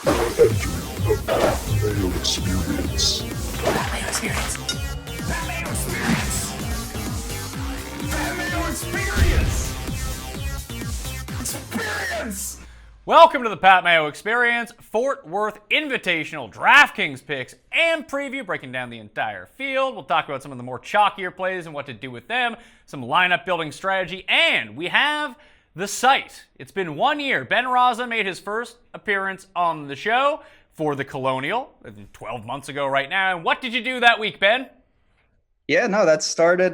Entering the Mayo Experience. Mayo Experience. Mayo Experience. Mayo Experience. Experience. Welcome to the Pat Mayo Experience, Fort Worth Invitational DraftKings picks and preview, breaking down the entire field. We'll talk about some of the more chalkier plays and what to do with them, some lineup building strategy, and we have the site. It's been 1 year. Ben Rasa made his first appearance on the show for the Colonial 12 months ago right now. And what did you do that week, Ben? Yeah, no, that started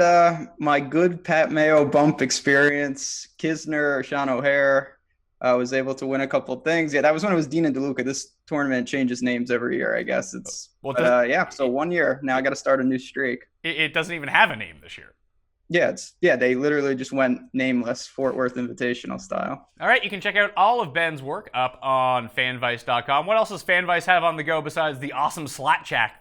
my good Pat Mayo bump experience. Kisner, Sean O'Hare was able to win a couple of things. Yeah, that was when it was Dean and DeLuca. This tournament changes names every year, I guess. So 1 year. Now I got to start a new streak. It doesn't even have a name this year. Yeah, they literally just went nameless, Fort Worth Invitational style. All right, you can check out all of Ben's work up on fanvice.com. What else does Fanvice have on the go besides the awesome Slack chat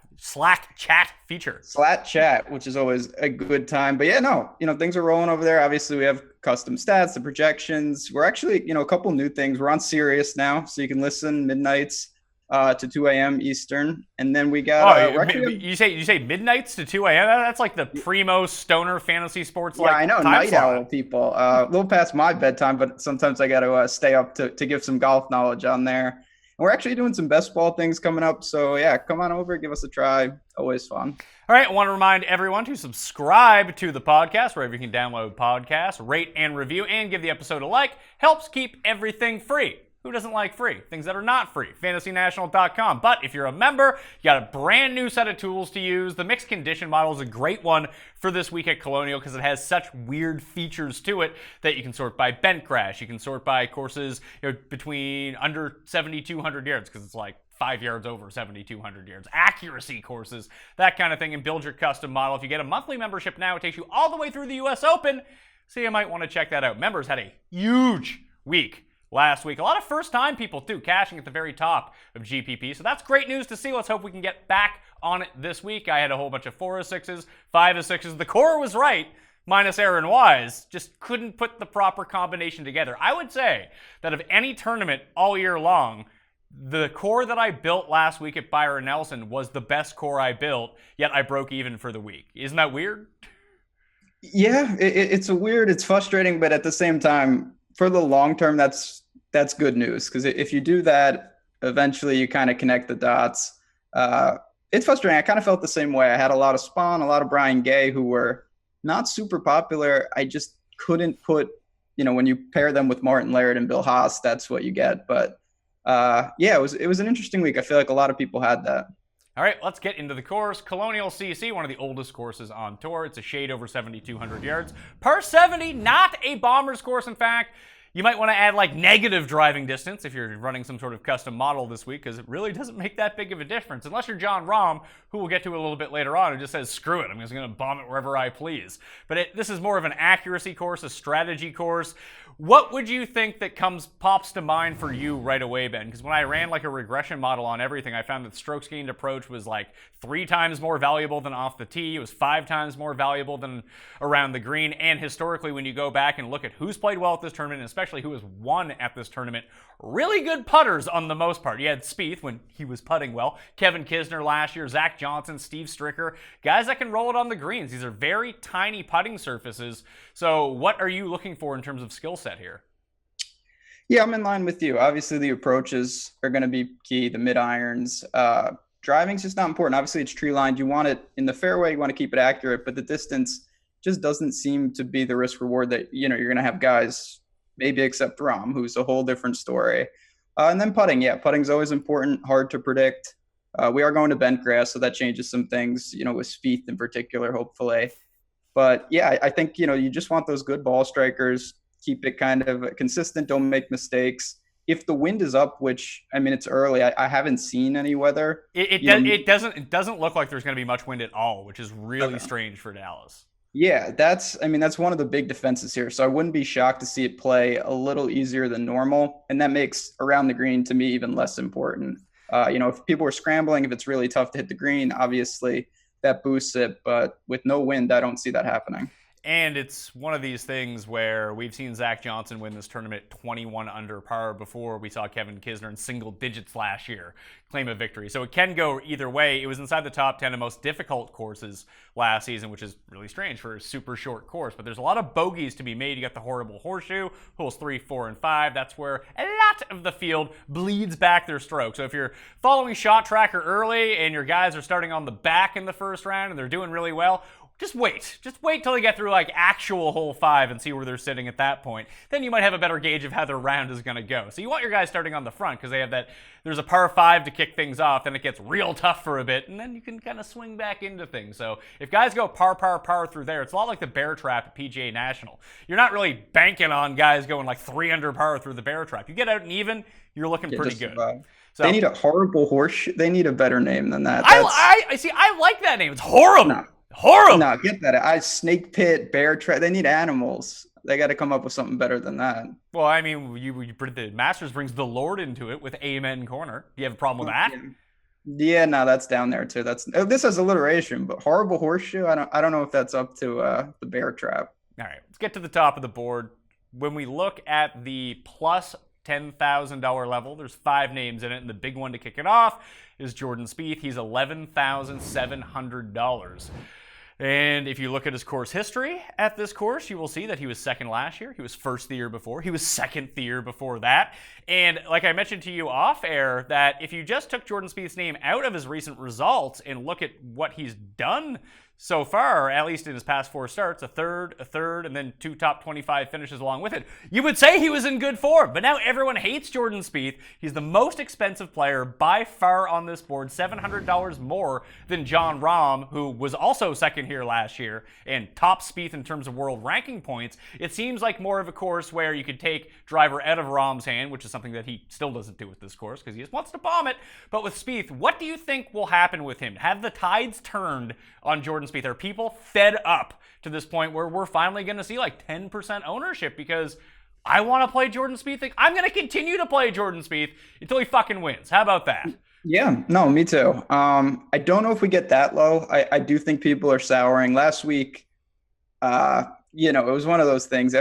feature? Slack chat, which is always a good time. But yeah, things are rolling over there. Obviously, we have custom stats, the projections. We're actually, a couple new things. We're on Sirius now, so you can listen midnights to 2 a.m. Eastern. And then we got... you say midnights to 2 a.m.? That's like the primo stoner fantasy sports. Yeah, I know, night owl people. A little past my bedtime, but sometimes I got to stay up to give some golf knowledge on there. And we're actually doing some best ball things coming up. So yeah, come on over, give us a try. Always fun. All right, I want to remind everyone to subscribe to the podcast, wherever you can download podcasts, rate and review, and give the episode a like. Helps keep everything free. Who doesn't like free? Things that are not free. FantasyNational.com. But if you're a member, you got a brand new set of tools to use. The mixed condition model is a great one for this week at Colonial because it has such weird features to it that you can sort by bent crash. You can sort by courses between under 7,200 yards because it's like 5 yards over 7,200 yards. Accuracy courses, that kind of thing, and build your custom model. If you get a monthly membership now, it takes you all the way through the U.S. Open, so you might want to check that out. Members had a huge week last week. A lot of first-time people, too, cashing at the very top of GPP. So that's great news to see. Let's hope we can get back on it this week. I had a whole bunch of 4 of 6s, 5 of 6s. The core was right, minus Aaron Wise. Just couldn't put the proper combination together. I would say that of any tournament all year long, the core that I built last week at Byron Nelson was the best core I built, yet I broke even for the week. Isn't that weird? Yeah, it's frustrating, but at the same time, for the long term, that's good news, because if you do that, eventually you kind of connect the dots. It's frustrating. I kind of felt the same way. I had a lot of Spaun, a lot of Brian Gay, who were not super popular. I just couldn't put, when you pair them with Martin Laird and Bill Haas, that's what you get. But it was an interesting week. I feel like a lot of people had that. All right, let's get into the course. Colonial CC, one of the oldest courses on tour. It's a shade over 7,200 yards. Par 70, not a bomber's course, in fact. You might want to add like negative driving distance if you're running some sort of custom model this week, because it really doesn't make that big of a difference. Unless you're John Rahm, who we'll get to a little bit later on, who just says, screw it, I'm just going to bomb it wherever I please. But this is more of an accuracy course, a strategy course. What would you think that pops to mind for you right away, Ben? Because when I ran like a regression model on everything, I found that strokes gained approach was like 3 times more valuable than off the tee. It was 5 times more valuable than around the green. And historically, when you go back and look at who's played well at this tournament, and especially who has won at this tournament, really good putters on the most part. You had Spieth when he was putting well, Kevin Kisner last year, Zach Johnson, Steve Stricker, guys that can roll it on the greens. These are very tiny putting surfaces. So what are you looking for in terms of skill set here? Yeah, I'm in line with you. Obviously, the approaches are going to be key, the mid irons. Driving's just not important. Obviously, it's tree lined. You want it in the fairway. You want to keep it accurate, but the distance just doesn't seem to be the risk reward that, you're going to have guys, maybe except Rahm, who's a whole different story. And then putting. Yeah, putting's always important, hard to predict. We are going to bent grass, so that changes some things, with Spieth in particular, hopefully. But yeah, I think, you just want those good ball strikers, keep it kind of consistent, don't make mistakes. If the wind is up, which, it's early, I haven't seen any weather. It doesn't look like there's going to be much wind at all, which is really strange for Dallas. Yeah, that's one of the big defenses here. So I wouldn't be shocked to see it play a little easier than normal. And that makes around the green, to me, even less important. If people are scrambling, if it's really tough to hit the green, obviously that boosts it. But with no wind, I don't see that happening. And it's one of these things where we've seen Zach Johnson win this tournament 21 under par before. We saw Kevin Kisner in single digits last year claim a victory. So it can go either way. It was inside the top 10 of most difficult courses last season, which is really strange for a super short course. But there's a lot of bogeys to be made. You got the horrible horseshoe, holes 3, 4, and 5. That's where a lot of the field bleeds back their stroke. So if you're following Shot Tracker early and your guys are starting on the back in the first round and they're doing really well, just wait. Just wait till they get through like actual hole 5 and see where they're sitting at that point. Then you might have a better gauge of how their round is going to go. So you want your guys starting on the front because they have that, there's a par 5 to kick things off, then it gets real tough for a bit, and then you can kind of swing back into things. So if guys go par through there, it's a lot like the bear trap at PGA National. You're not really banking on guys going like 3 under par through the bear trap. You get out and even, you're looking pretty good. So, they need a horrible horseshoe. They need a better name than that. I see. I like that name. It's horrible. No. Horrible. No, get that. Snake pit, bear trap. They need animals. They got to come up with something better than that. Well, I mean, the Masters brings the Lord into it with Amen Corner. Do you have a problem with that? Yeah, no, that's down there too. This has alliteration, but horrible horseshoe. I don't know if that's up to the bear trap. All right, let's get to the top of the board. When we look at the plus $10,000 level, there's 5 names in it, and the big one to kick it off is Jordan Spieth. He's $11,700. And if you look at his course history at this course, you will see that he was second last year. He was first the year before. He was second the year before that. And like I mentioned to you off air, that if you just took Jordan Spieth's name out of his recent results and look at what he's done so far, at least in his past 4 starts, a third, and then 2 top 25 finishes along with it, you would say he was in good form. But now everyone hates Jordan Spieth. He's the most expensive player by far on this board, $700 more than Jon Rahm, who was also second here last year and top Spieth in terms of world ranking points. It seems like more of a course where you could take driver out of Rahm's hand, which is something that he still doesn't do with this course because he just wants to bomb it. But with Spieth, what do you think will happen with him? Have the tides turned on Jordan Spieth? Are people fed up to this point where we're finally going to see like 10% ownership because I want to play Jordan Spieth? I'm going to continue to play Jordan Spieth until he fucking wins. How about that? Yeah, no, me too. I don't know if we get that low. I do think people are souring. Last week, it was one of those things.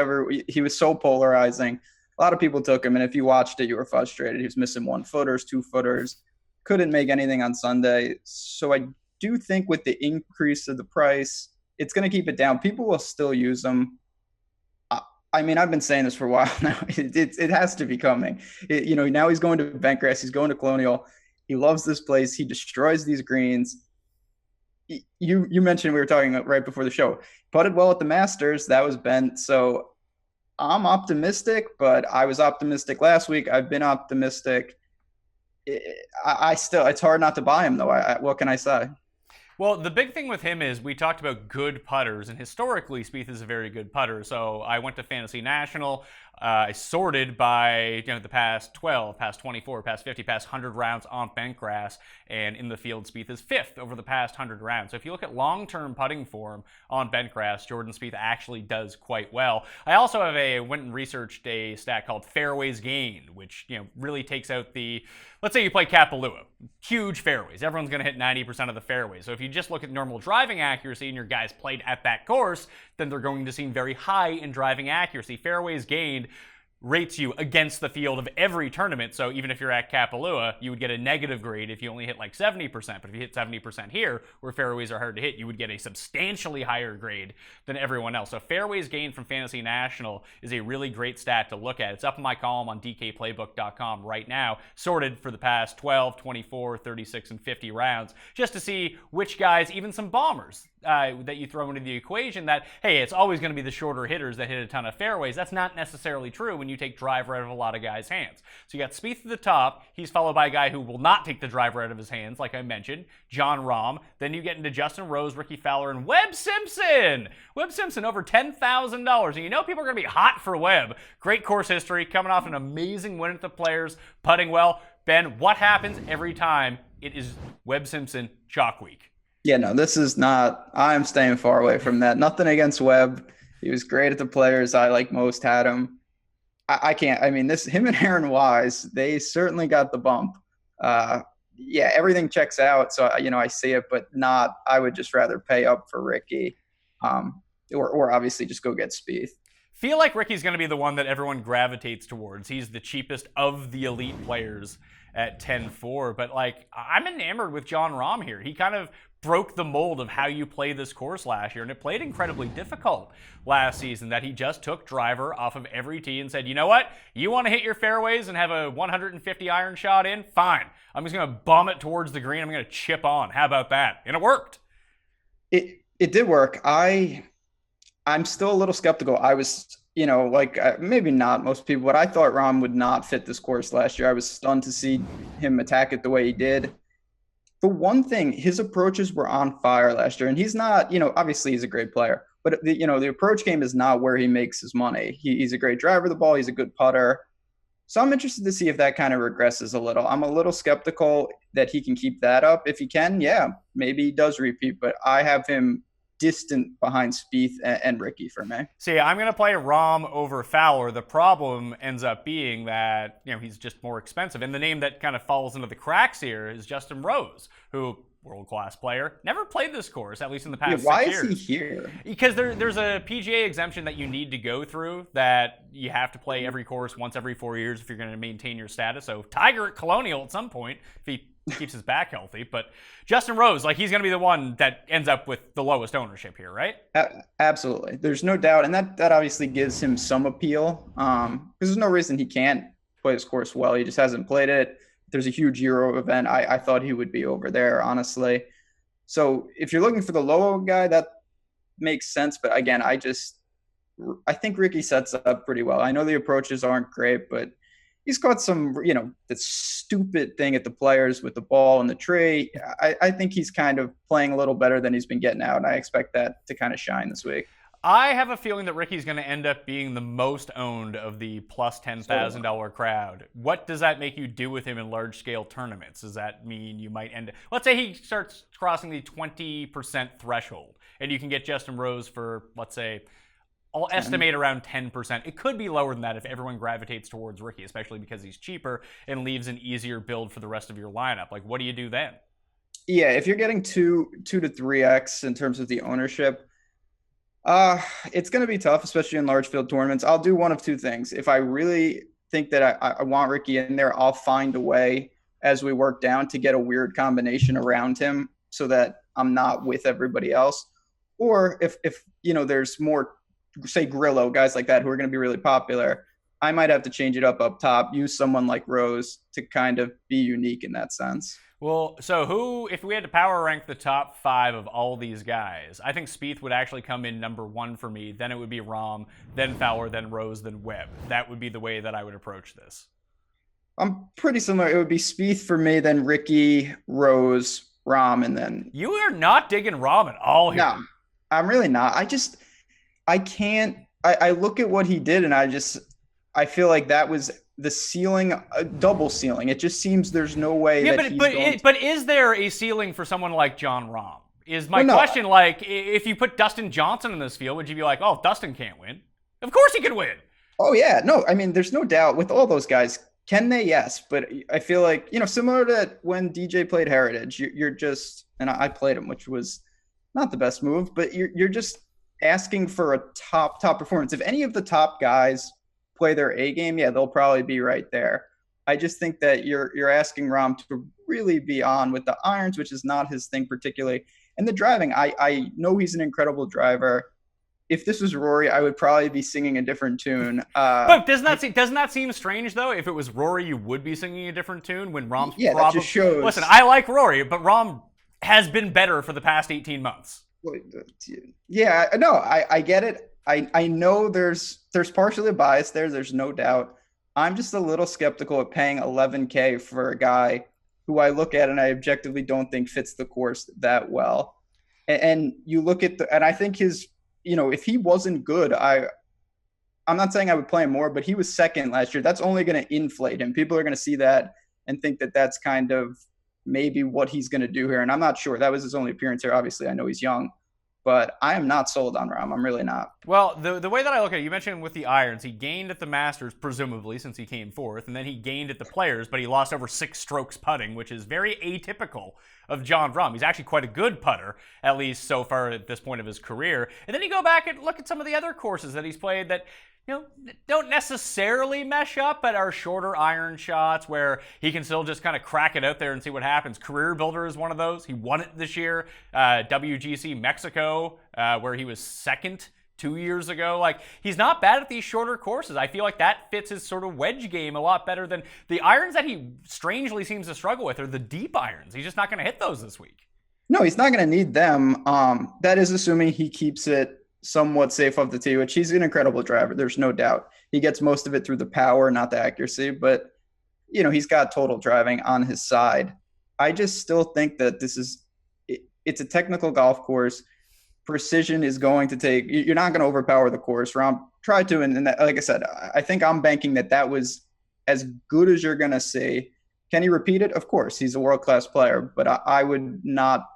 He was so polarizing. A lot of people took him, and if you watched it, you were frustrated. He was missing 1-footers, 2-footers, couldn't make anything on Sunday. So I do think with the increase of the price, it's going to keep it down. People will still use them. I mean, I've been saying this for a while now. It has to be coming. Now he's going to Bentgrass. He's going to Colonial. He loves this place. He destroys these greens. You mentioned, we were talking right before the show, putted well at the Masters. That was Bent. So I'm optimistic, but I was optimistic last week. I've been optimistic. It's hard not to buy him, though. What can I say? Well, the big thing with him is we talked about good putters, and historically, Spieth is a very good putter. So I went to Fantasy National. I sorted by the past 12, past 24, past 50, past 100 rounds on Bentgrass, and in the field, Spieth is 5th over the past 100 rounds. So if you look at long-term putting form on Bentgrass, Jordan Spieth actually does quite well. I also went and researched a stat called fairways gained, which really takes out the, let's say you play Kapalua, huge fairways. Everyone's going to hit 90% of the fairways. So if you just look at normal driving accuracy and your guys played at that course, then they're going to seem very high in driving accuracy. Fairways gained rates you against the field of every tournament. So even if you're at Kapalua, you would get a negative grade if you only hit like 70%. But if you hit 70% here, where fairways are hard to hit, you would get a substantially higher grade than everyone else. So fairways gained from Fantasy National is a really great stat to look at. It's up in my column on dkplaybook.com right now, sorted for the past 12, 24, 36, and 50 rounds, just to see which guys, even some bombers, that you throw into the equation that, hey, it's always going to be the shorter hitters that hit a ton of fairways. That's not necessarily true when you take driver out of a lot of guys' hands. So you got Spieth at the top. He's followed by a guy who will not take the driver out of his hands, like I mentioned, Jon Rahm. Then you get into Justin Rose, Ricky Fowler, and Webb Simpson. Webb Simpson over $10,000. And people are going to be hot for Webb. Great course history, coming off an amazing win at the Players, putting well. Ben, what happens every time it is Webb Simpson chalk week? Yeah, no, this is not – I'm staying far away from that. Nothing against Webb. He was great at the Players. I, like most, had him. I can't – I mean, him and Aaron Wise, they certainly got the bump. Everything checks out. So, I see it, but not – I would just rather pay up for Ricky. or obviously just go get Spieth. Feel like Ricky's going to be the one that everyone gravitates towards. He's the cheapest of the elite players at 10-4, but like I'm enamored with Jon Rahm here. He kind of broke the mold of how you play this course last year, and it played incredibly difficult last season, that he just took driver off of every tee and said, you know what, you want to hit your fairways and have a 150 iron shot in? Fine. I'm just going to bomb it towards the green. I'm going to chip on. How about that? And it worked. It did work. I'm still a little skeptical. I was, maybe not most people, but I thought Rahm would not fit this course last year. I was stunned to see him attack it the way he did. The one thing, his approaches were on fire last year, and he's not, obviously he's a great player, but the approach game is not where he makes his money. He's a great driver of the ball. He's a good putter. So I'm interested to see if that kind of regresses a little. I'm a little skeptical that he can keep that up. If he can, yeah, maybe he does repeat, but I have him distant behind Spieth and Ricky for me. See, I'm going to play Rahm over Fowler. The problem ends up being that, he's just more expensive. And the name that kind of falls into the cracks here is Justin Rose, who, world-class player, never played this course, at least in the past 6 years. Why is he here? Because there's a PGA exemption that you need to go through, that you have to play every course once every 4 years if you're going to maintain your status. So Tiger at Colonial at some point, if he keeps his back healthy. But Justin Rose, he's going to be the one that ends up with the lowest ownership here, right? Absolutely. There's no doubt. And that obviously gives him some appeal. Because there's no reason he can't play this course well. He just hasn't played it. There's a huge Euro event. I thought he would be over there, honestly. So if you're looking for the low guy, that makes sense. But again, I think Ricky sets up pretty well. I know the approaches aren't great, but he's got some, that stupid thing at the Players with the ball and the tree. I think he's kind of playing a little better than he's been getting out, and I expect that to kind of shine this week. I have a feeling that Ricky's going to end up being the most owned of the plus $10,000 crowd. What does that make you do with him in large-scale tournaments? Does that mean you might let's say he starts crossing the 20% threshold, and you can get Justin Rose for, let's say, I'll estimate around 10%. It could be lower than that if everyone gravitates towards Ricky, especially because he's cheaper and leaves an easier build for the rest of your lineup. What do you do then? Yeah, if you're getting 2 to 3x in terms of the ownership, it's going to be tough, especially in large field tournaments. I'll do one of two things. If I really think that I want Ricky in there, I'll find a way as we work down to get a weird combination around him so that I'm not with everybody else. Or if there's more, say Grillo, guys like that who are going to be really popular, I might have to change it up top, use someone like Rose to kind of be unique in that sense. Well, so if we had to power rank the top 5 of all these guys, I think Spieth would actually come in number 1 for me. Then it would be Rahm, then Fowler, then Rose, then Webb. That would be the way that I would approach this. I'm pretty similar. It would be Spieth for me, then Ricky, Rose, Rahm, and then... You are not digging Rahm at all here. No, I'm really not. I can't... I look at what he did, and I feel like that was the ceiling, a double ceiling. It just seems there's no way but is there a ceiling for someone like Jon Rahm? Is my question, if you put Dustin Johnson in this field, would you be like, oh, Dustin can't win? Of course he could win. Oh, yeah. No, I mean, there's no doubt with all those guys. Can they? Yes. But I feel like, similar to when DJ played Heritage, you're just, and I played him, which was not the best move, but you're just asking for a top performance. If any of the top guys play their A game, yeah, they'll probably be right there. I just think that you're asking Rahm to really be on with the irons, which is not his thing particularly. And the driving, I know he's an incredible driver. If this was Rory, I would probably be singing a different tune. But doesn't that seem strange though? If it was Rory, you would be singing a different tune when Rahm's that just shows. Listen, I like Rory, but Rahm has been better for the past 18 months. Yeah, no, I get it. I know there's partially a bias there. There's no doubt. I'm just a little skeptical of paying $11K for a guy who I look at and I objectively don't think fits the course that well. And you look at and I think his, if he wasn't good, I'm not saying I would play him more, but he was second last year. That's only going to inflate him. People are going to see that and think that that's kind of maybe what he's going to do here. And I'm not sure. That was his only appearance here. Obviously, I know he's young. but I am not sold on Rahm. I'm really not. Well, the way that I look at it, you mentioned with the irons, he gained at the Masters, presumably, since he came fourth, and then he gained at the Players, but he lost over 6 strokes putting, which is very atypical of Jon Rahm. He's actually quite a good putter, at least so far at this point of his career. And then you go back and look at some of the other courses that he's played that, don't necessarily mesh up, but are shorter iron shots where he can still just kind of crack it out there and see what happens. Career Builder is one of those. He won it this year. WGC Mexico, where he was second 2 years ago. Like, he's not bad at these shorter courses. I feel like that fits his sort of wedge game a lot better than the irons that he strangely seems to struggle with are the deep irons. He's just not going to hit those this week. No, he's not going to need them. That is assuming he keeps it somewhat safe off the tee, which he's an incredible driver. There's no doubt. He gets most of it through the power, not the accuracy, but he's got total driving on his side. I just still think that it's a technical golf course. Precision is going to take, you're not going to overpower the course. Rahm tried to, and that, like I said, I think I'm banking that was as good as you're going to see. Can he repeat it? Of course, he's a world-class player, but I would not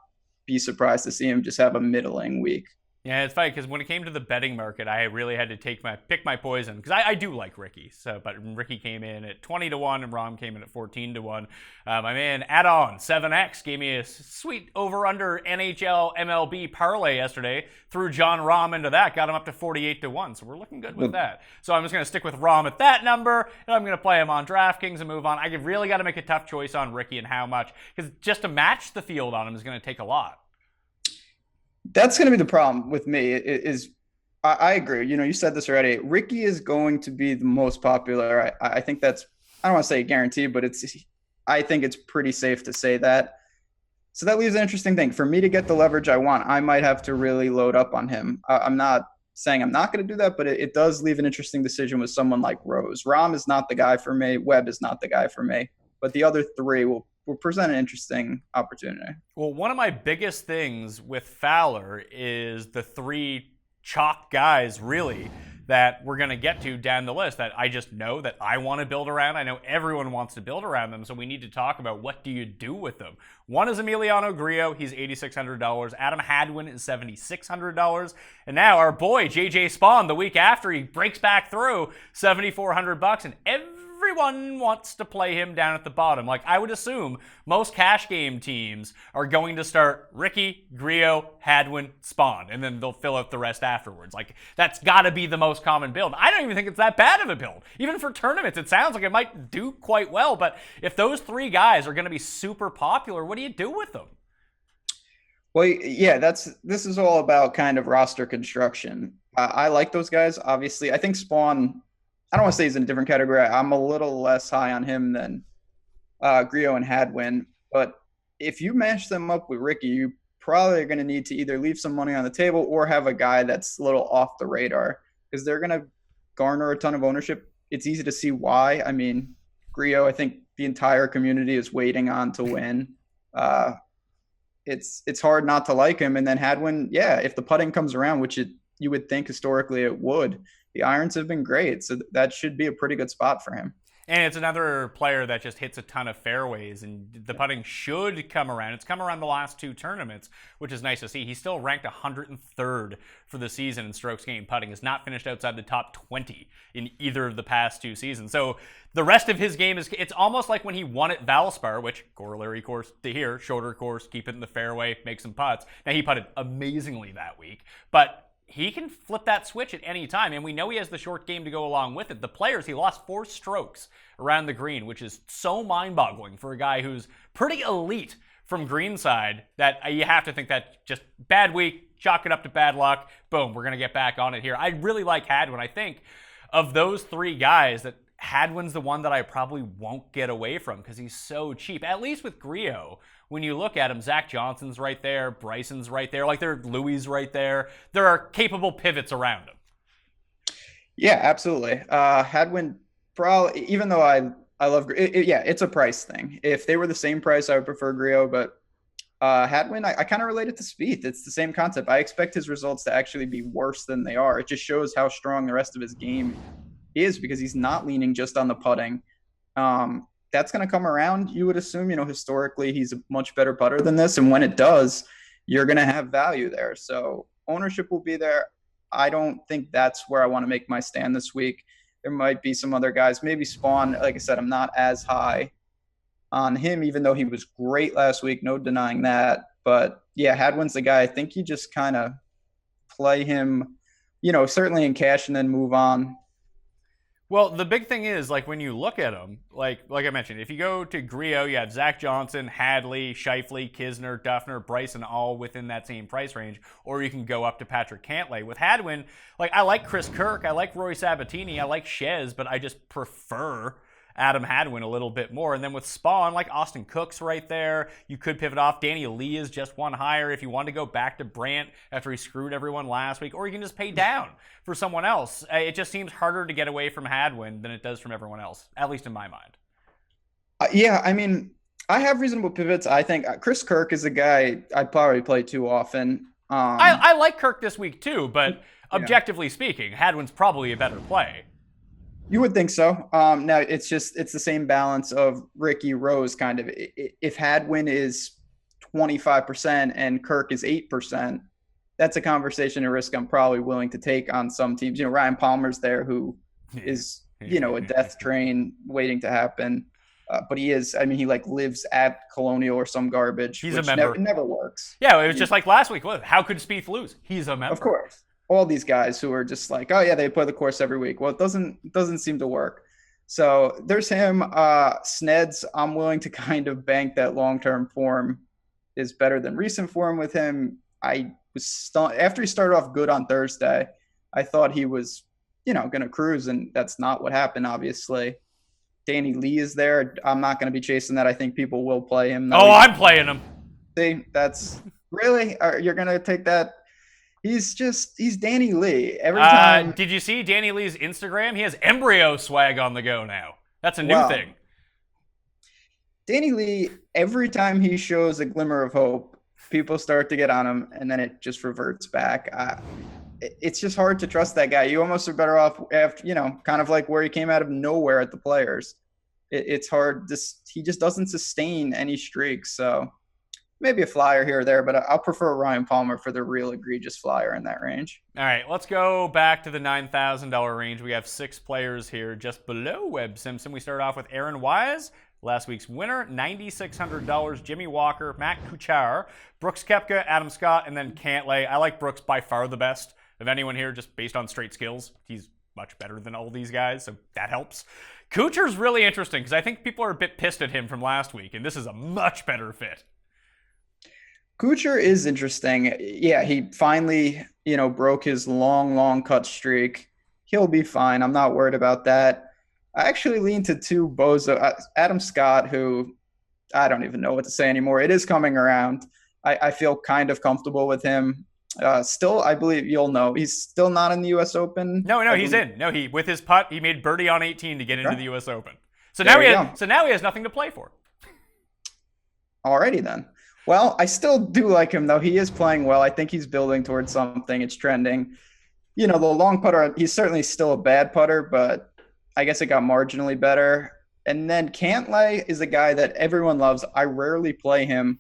be surprised to see him just have a middling week. Yeah, it's funny because when it came to the betting market, I really had to pick my poison because I do like Ricky. But Ricky came in at 20-1 and Rahm came in at 14-1. My man Add-On 7X gave me a sweet over/under NHL MLB parlay yesterday. Threw Jon Rahm into that, got him up to 48-1. So we're looking good with that. So I'm just going to stick with Rahm at that number, and I'm going to play him on DraftKings and move on. I really got to make a tough choice on Ricky and how much, because just to match the field on him is going to take a lot. That's going to be the problem with me I agree. You said this already. Ricky is going to be the most popular. I think that's, I don't want to say a guarantee, but I think it's pretty safe to say that. So that leaves an interesting thing. For me to get the leverage I want, I might have to really load up on him. I'm not saying I'm not going to do that, but it does leave an interesting decision with someone like Rose. Rahm is not the guy for me. Webb is not the guy for me. But the other three will present an interesting opportunity. Well, one of my biggest things with Fowler is the 3 chalk guys, really, that we're going to get to down the list that I just know that I want to build around. I know everyone wants to build around them, so we need to talk about what do you do with them. One is Emiliano Grillo. He's $8,600. Adam Hadwin is $7,600. And now our boy, JJ Spaun, the week after, he breaks back through $7,400, and everyone wants to play him down at the bottom. Like, I would assume most cash game teams are going to start Ricky, Grillo, Hadwin, Spaun, and then they'll fill out the rest afterwards. Like, that's got to be the most common build. I don't even think it's that bad of a build. Even for tournaments, it sounds like it might do quite well, but if those 3 guys are going to be super popular, what do you do with them? Well, yeah, this is all about kind of roster construction. I like those guys. Obviously, I think Spaun, I don't want to say he's in a different category. I'm a little less high on him than Grillo and Hadwin. But if you match them up with Ricky, you probably are going to need to either leave some money on the table or have a guy that's a little off the radar because they're going to garner a ton of ownership. It's easy to see why. I mean, Grillo, I think the entire community is waiting on to win. It's hard not to like him. And then Hadwin, yeah, if the putting comes around, which you would think historically it would, the irons have been great, so that should be a pretty good spot for him. And it's another player that just hits a ton of fairways, and the putting should come around. It's come around the last 2 tournaments, which is nice to see. He's still ranked 103rd for the season in strokes gained putting. Has not finished outside the top 20 in either of the past 2 seasons. So the rest of his game it's almost like when he won at Valspar, which corollary course to here, shorter course, keep it in the fairway, make some putts. Now he putted amazingly that week, but he can flip that switch at any time, and we know he has the short game to go along with it. The Players, he lost 4 strokes around the green, which is so mind-boggling for a guy who's pretty elite from greenside that you have to think that just bad week, chalk it up to bad luck, boom, we're going to get back on it here. I really like Hadwin. I think of those 3 guys that Hadwin's the one that I probably won't get away from because he's so cheap, at least with Grillo. When you look at him, Zach Johnson's right there, Bryson's right there, like Louis right there. There are capable pivots around him. Yeah, absolutely. Hadwin, probably, even though I love, it's a price thing. If they were the same price, I would prefer Grillo, but Hadwin, I kind of relate it to Spieth. It's the same concept. I expect his results to actually be worse than they are. It just shows how strong the rest of his game is because he's not leaning just on the putting. That's going to come around, you would assume. Historically, he's a much better putter than this. And when it does, you're going to have value there. So ownership will be there. I don't think that's where I want to make my stand this week. There might be some other guys, maybe Spaun. Like I said, I'm not as high on him, even though he was great last week. No denying that. But yeah, Hadwin's the guy. I think you just kind of play him, certainly in cash and then move on. Well, the big thing is, like, when you look at them, like I mentioned, if you go to Grillo, you have Zach Johnson, Hadley, Scheifele, Kisner, Duffner, Bryson, all within that same price range. Or you can go up to Patrick Cantlay. With Hadwin, like, I like Chris Kirk, I like Roy Sabatini, I like Shez, but I just prefer Adam Hadwin a little bit more. And then with Spaun, like Austin Cook's right there. You could pivot off. Danny Lee is just one higher if you want to go back to Brandt after he screwed everyone last week. Or you can just pay down for someone else. It just seems harder to get away from Hadwin than it does from everyone else, at least in my mind. Yeah, I mean, I have reasonable pivots. I think Chris Kirk is a guy I'd probably play too often. I like Kirk this week too, but objectively speaking, Hadwin's probably a better play. You would think so. Now, it's the same balance of Ricky Rose kind of. If Hadwin is 25% and Kirk is 8%, that's a conversation and risk I'm probably willing to take on some teams. Ryan Palmer's there, who is, a death train waiting to happen. But he lives at Colonial or some garbage. He's a member. It never works. Yeah, it was just like last week. How could Spieth lose? He's a member. Of course. All these guys who are just like, oh yeah, they play the course every week. Well, it doesn't seem to work. So there's him. Sneds, I'm willing to kind of bank that long-term form is better than recent form with him. I was stunned after he started off good on Thursday. I thought he was, going to cruise, and that's not what happened, obviously. Danny Lee is there. I'm not going to be chasing that. I think people will play him. I'm playing him. See, that's really, you're going to take that. He's Danny Lee. Every time. Did you see Danny Lee's Instagram? He has embryo swag on the go now. That's a new thing. Danny Lee, every time he shows a glimmer of hope, people start to get on him, and then it just reverts back. It's just hard to trust that guy. You almost are better off after, kind of like where he came out of nowhere at the Players. It's hard. He just doesn't sustain any streaks. So maybe a flyer here or there, but I'll prefer Ryan Palmer for the real egregious flyer in that range. All right, let's go back to the $9,000 range. We have 6 players here just below Webb Simpson. We start off with Aaron Wise, last week's winner, $9,600. Jimmy Walker, Matt Kuchar, Brooks Koepka, Adam Scott, and then Cantlay. I like Brooks by far the best of anyone here, just based on straight skills. He's much better than all these guys, so that helps. Kuchar's really interesting because I think people are a bit pissed at him from last week, and this is a much better fit. Kuchar is interesting. Yeah, he finally, broke his long cut streak. He'll be fine. I'm not worried about that. I actually lean to 2 bozo. Adam Scott, who I don't even know what to say anymore. It is coming around. I feel kind of comfortable with him. Still, I believe you'll know, he's still not in the U.S. Open. No, he's in. No, with his putt, he made birdie on 18 to get into the U.S. Open. So now he has nothing to play for. Alrighty then. Well, I still do like him, though. He is playing well. I think he's building towards something. It's trending. The long putter, he's certainly still a bad putter, but I guess it got marginally better. And then Cantlay is a guy that everyone loves. I rarely play him.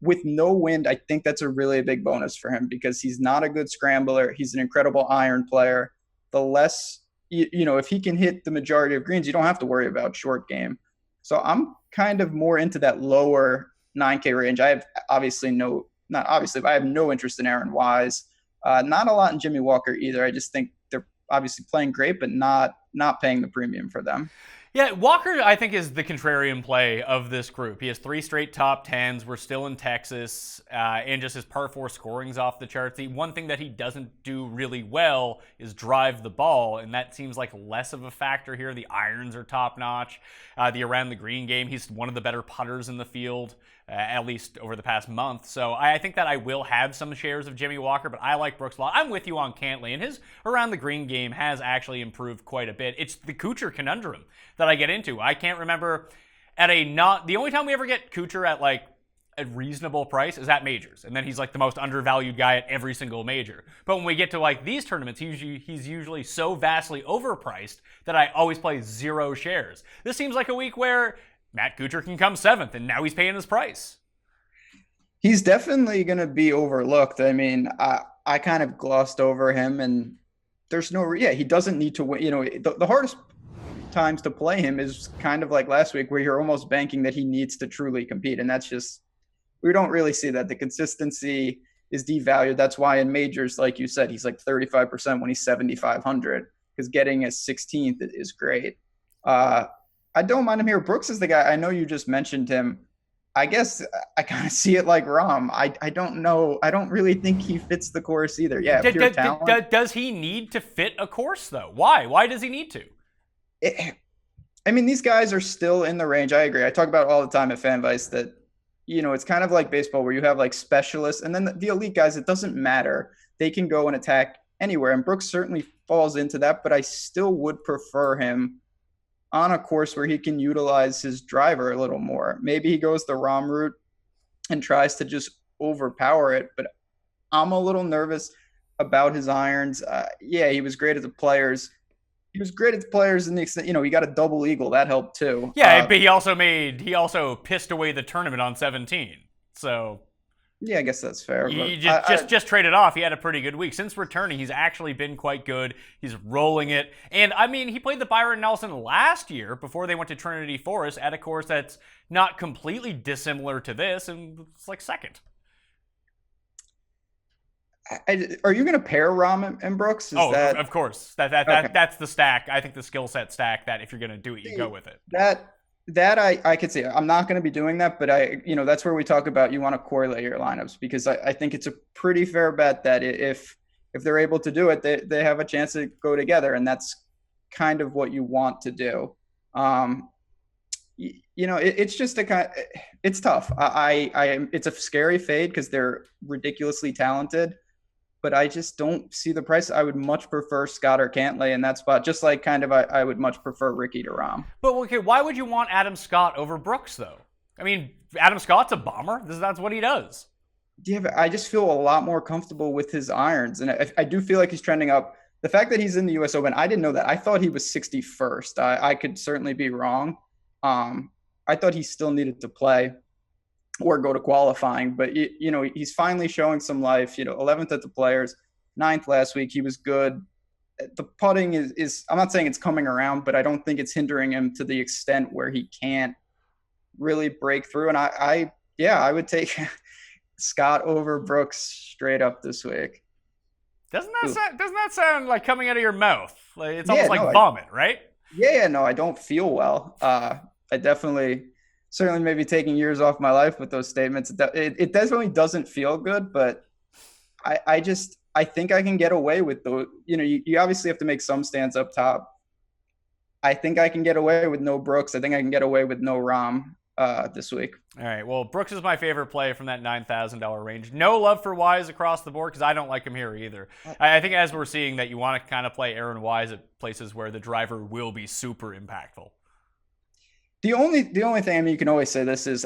With no wind, I think that's a really big bonus for him because he's not a good scrambler. He's an incredible iron player. The less, if he can hit the majority of greens, you don't have to worry about short game. So I'm kind of more into that lower 9K range. I have I have no interest in Aaron Wise. Not a lot in Jimmy Walker either. I just think they're obviously playing great, but not paying the premium for them. Yeah, Walker, I think, is the contrarian play of this group. He has 3 straight top 10s. We're still in Texas, and just his par 4 scoring's off the charts. The one thing that he doesn't do really well is drive the ball, and that seems like less of a factor here. The irons are top-notch. The around the green game, he's one of the better putters in the field, at least over the past month. So I think that I will have some shares of Jimmy Walker, but I like Brooks a lot. I'm with you on Cantlay, and his around the green game has actually improved quite a bit. It's the Kuchar conundrum that I get into. I can't remember the only time we ever get Kuchar at like a reasonable price is at majors, and then he's like the most undervalued guy at every single major. But when we get to like these tournaments, he's usually so vastly overpriced that I always play 0 shares. This seems like a week where Matt Kuchar can come 7th, and now he's paying his price. He's definitely going to be overlooked. I mean, I kind of glossed over him, and there's he doesn't need to win. The hardest times to play him is kind of like last week where you're almost banking that he needs to truly compete. And that's just, we don't really see that. The consistency is devalued. That's why in majors, like you said, he's like 35% when he's 7,500, because getting a 16th is great. I don't mind him here. Brooks is the guy. I know you just mentioned him. I guess I kind of see it like Rahm. I don't know. I don't really think he fits the course either. Yeah, pure talent. Does he need to fit a course, though? Why? Why does he need to? I mean, these guys are still in the range. I agree. I talk about it all the time at FanVice that, it's kind of like baseball where you have like specialists, and then the elite guys, it doesn't matter. They can go and attack anywhere. And Brooks certainly falls into that, but I still would prefer him on a course where he can utilize his driver a little more. Maybe he goes the Rahm route and tries to just overpower it, but I'm a little nervous about his irons. He was great at the Players. He was great at the Players in the extent, he got a double eagle. That helped too. Yeah, but he also pissed away the tournament on 17. So yeah, I guess that's fair. He just traded off. He had a pretty good week. Since returning, he's actually been quite good. He's rolling it. And, I mean, he played the Byron Nelson last year before they went to Trinity Forest at a course that's not completely dissimilar to this, and it's like second. Are you going to pair Rahm and Brooks? Of course. Okay. That's the stack. I think the skill set stack that if you're going to do it, you go with it. That I could see. I'm not going to be doing that, but that's where we talk about you want to correlate your lineups, because I think it's a pretty fair bet that if they're able to do it, they have a chance to go together, and that's kind of what you want to do. It's just it's tough. It's a scary fade because they're ridiculously talented, but I just don't see the price. I would much prefer Scott or Cantlay in that spot, just like I would much prefer Ricky to Rahm. But okay, why would you want Adam Scott over Brooks, though? I mean, Adam Scott's a bomber. That's what he does. Yeah, but I just feel a lot more comfortable with his irons, and I do feel like he's trending up. The fact that he's in the U.S. Open, I didn't know that. I thought he was 61st. I could certainly be wrong. I thought he still needed to play or go to qualifying, but he's finally showing some life. 11th at the Players, 9th last week. He was good. The putting is I'm not saying it's coming around, but I don't think it's hindering him to the extent where he can't really break through. And I would take Scott over Brooks straight up this week. Doesn't that sound like coming out of your mouth? Like it's almost like vomit, right? Yeah, no, I don't feel well. I certainly maybe taking years off my life with those statements. It definitely doesn't feel good, but I think I can get away with those. You obviously have to make some stands up top. I think I can get away with no Brooks. I think I can get away with no Rahm this week. All right. Well, Brooks is my favorite play from that $9,000 range. No love for Wise across the board because I don't like him here either. I think as we're seeing that you want to kind of play Aaron Wise at places where the driver will be super impactful. The only thing, I mean, you can always say this is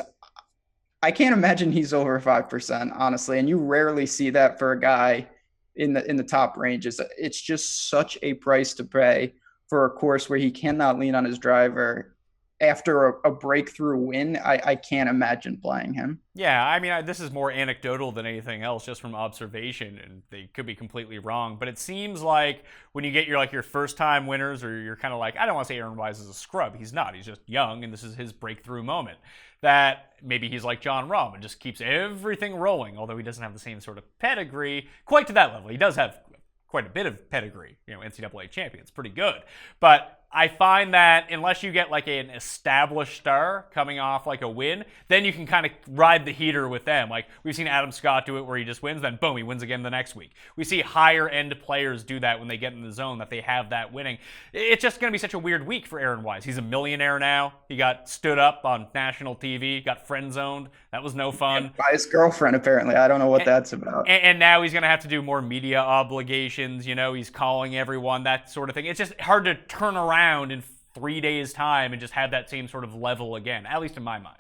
I can't imagine he's over 5%, honestly, and you rarely see that for a guy in the top ranges. It's just such a price to pay for a course where he cannot lean on his driver. After a breakthrough win, I can't imagine playing him. Yeah, I mean, this is more anecdotal than anything else, just from observation, and they could be completely wrong. But it seems like when you get your first-time winners, or you're kind of like, I don't want to say Aaron Wise is a scrub. He's not. He's just young, and this is his breakthrough moment. That maybe he's like Jon Rahm and just keeps everything rolling, although he doesn't have the same sort of pedigree quite to that level. He does have quite a bit of pedigree, NCAA champion. It's pretty good. But I find that unless you get like an established star coming off like a win, then you can kind of ride the heater with them. Like we've seen Adam Scott do it where he just wins, then boom, he wins again the next week. We see higher end players do that when they get in the zone, that they have that winning. It's just going to be such a weird week for Aaron Wise. He's a millionaire now. He got stood up on national TV, got friend zoned. That was no fun. By his girlfriend, apparently. I don't know what that's about. And now he's going to have to do more media obligations. He's calling everyone, that sort of thing. It's just hard to turn around in 3 days' time and just have that same sort of level again, at least in my mind.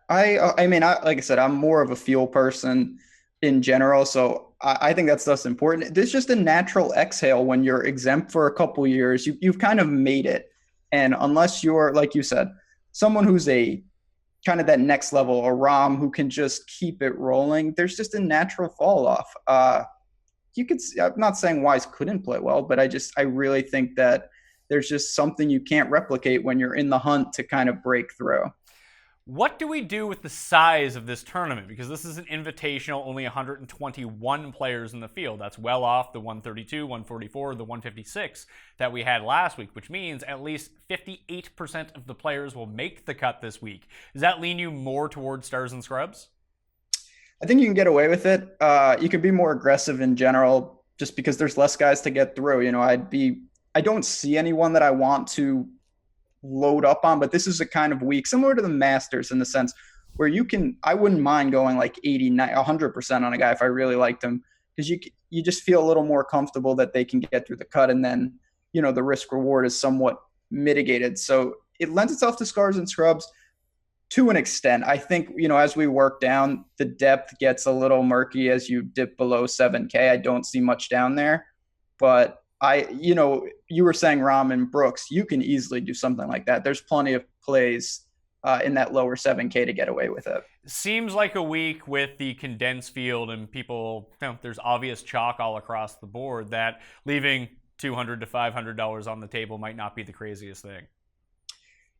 I mean, like I said, I'm more of a feel person in general, so I think that stuff's important. There's just a natural exhale when you're exempt for a couple years. You've kind of made it, and unless you're, like you said, someone who's a kind of that next level, a Rahm who can just keep it rolling, there's just a natural fall off. I'm not saying Wise couldn't play well, but I really think that there's just something you can't replicate when you're in the hunt to kind of break through. What do we do with the size of this tournament? Because this is an invitational, only 121 players in the field. That's well off the 132, 144, the 156 that we had last week, which means at least 58% of the players will make the cut this week. Does that lean you more towards stars and scrubs? I think you can get away with it. You can be more aggressive in general just because there's less guys to get through. You know, I don't see anyone that I want to load up on, but this is a kind of week similar to the Masters in the sense where I wouldn't mind going like 100% on a guy if I really liked him, because you just feel a little more comfortable that they can get through the cut, and then, you know, the risk reward is somewhat mitigated. So it lends itself to scars and scrubs to an extent. I think, you know, as we work down, the depth gets a little murky as you dip below 7K. I don't see much down there, but you were saying Rahm and Brooks, you can easily do something like that. There's plenty of plays in that lower 7K to get away with it. Seems like a week with the condensed field and people, there's obvious chalk all across the board that leaving $200 to $500 on the table might not be the craziest thing.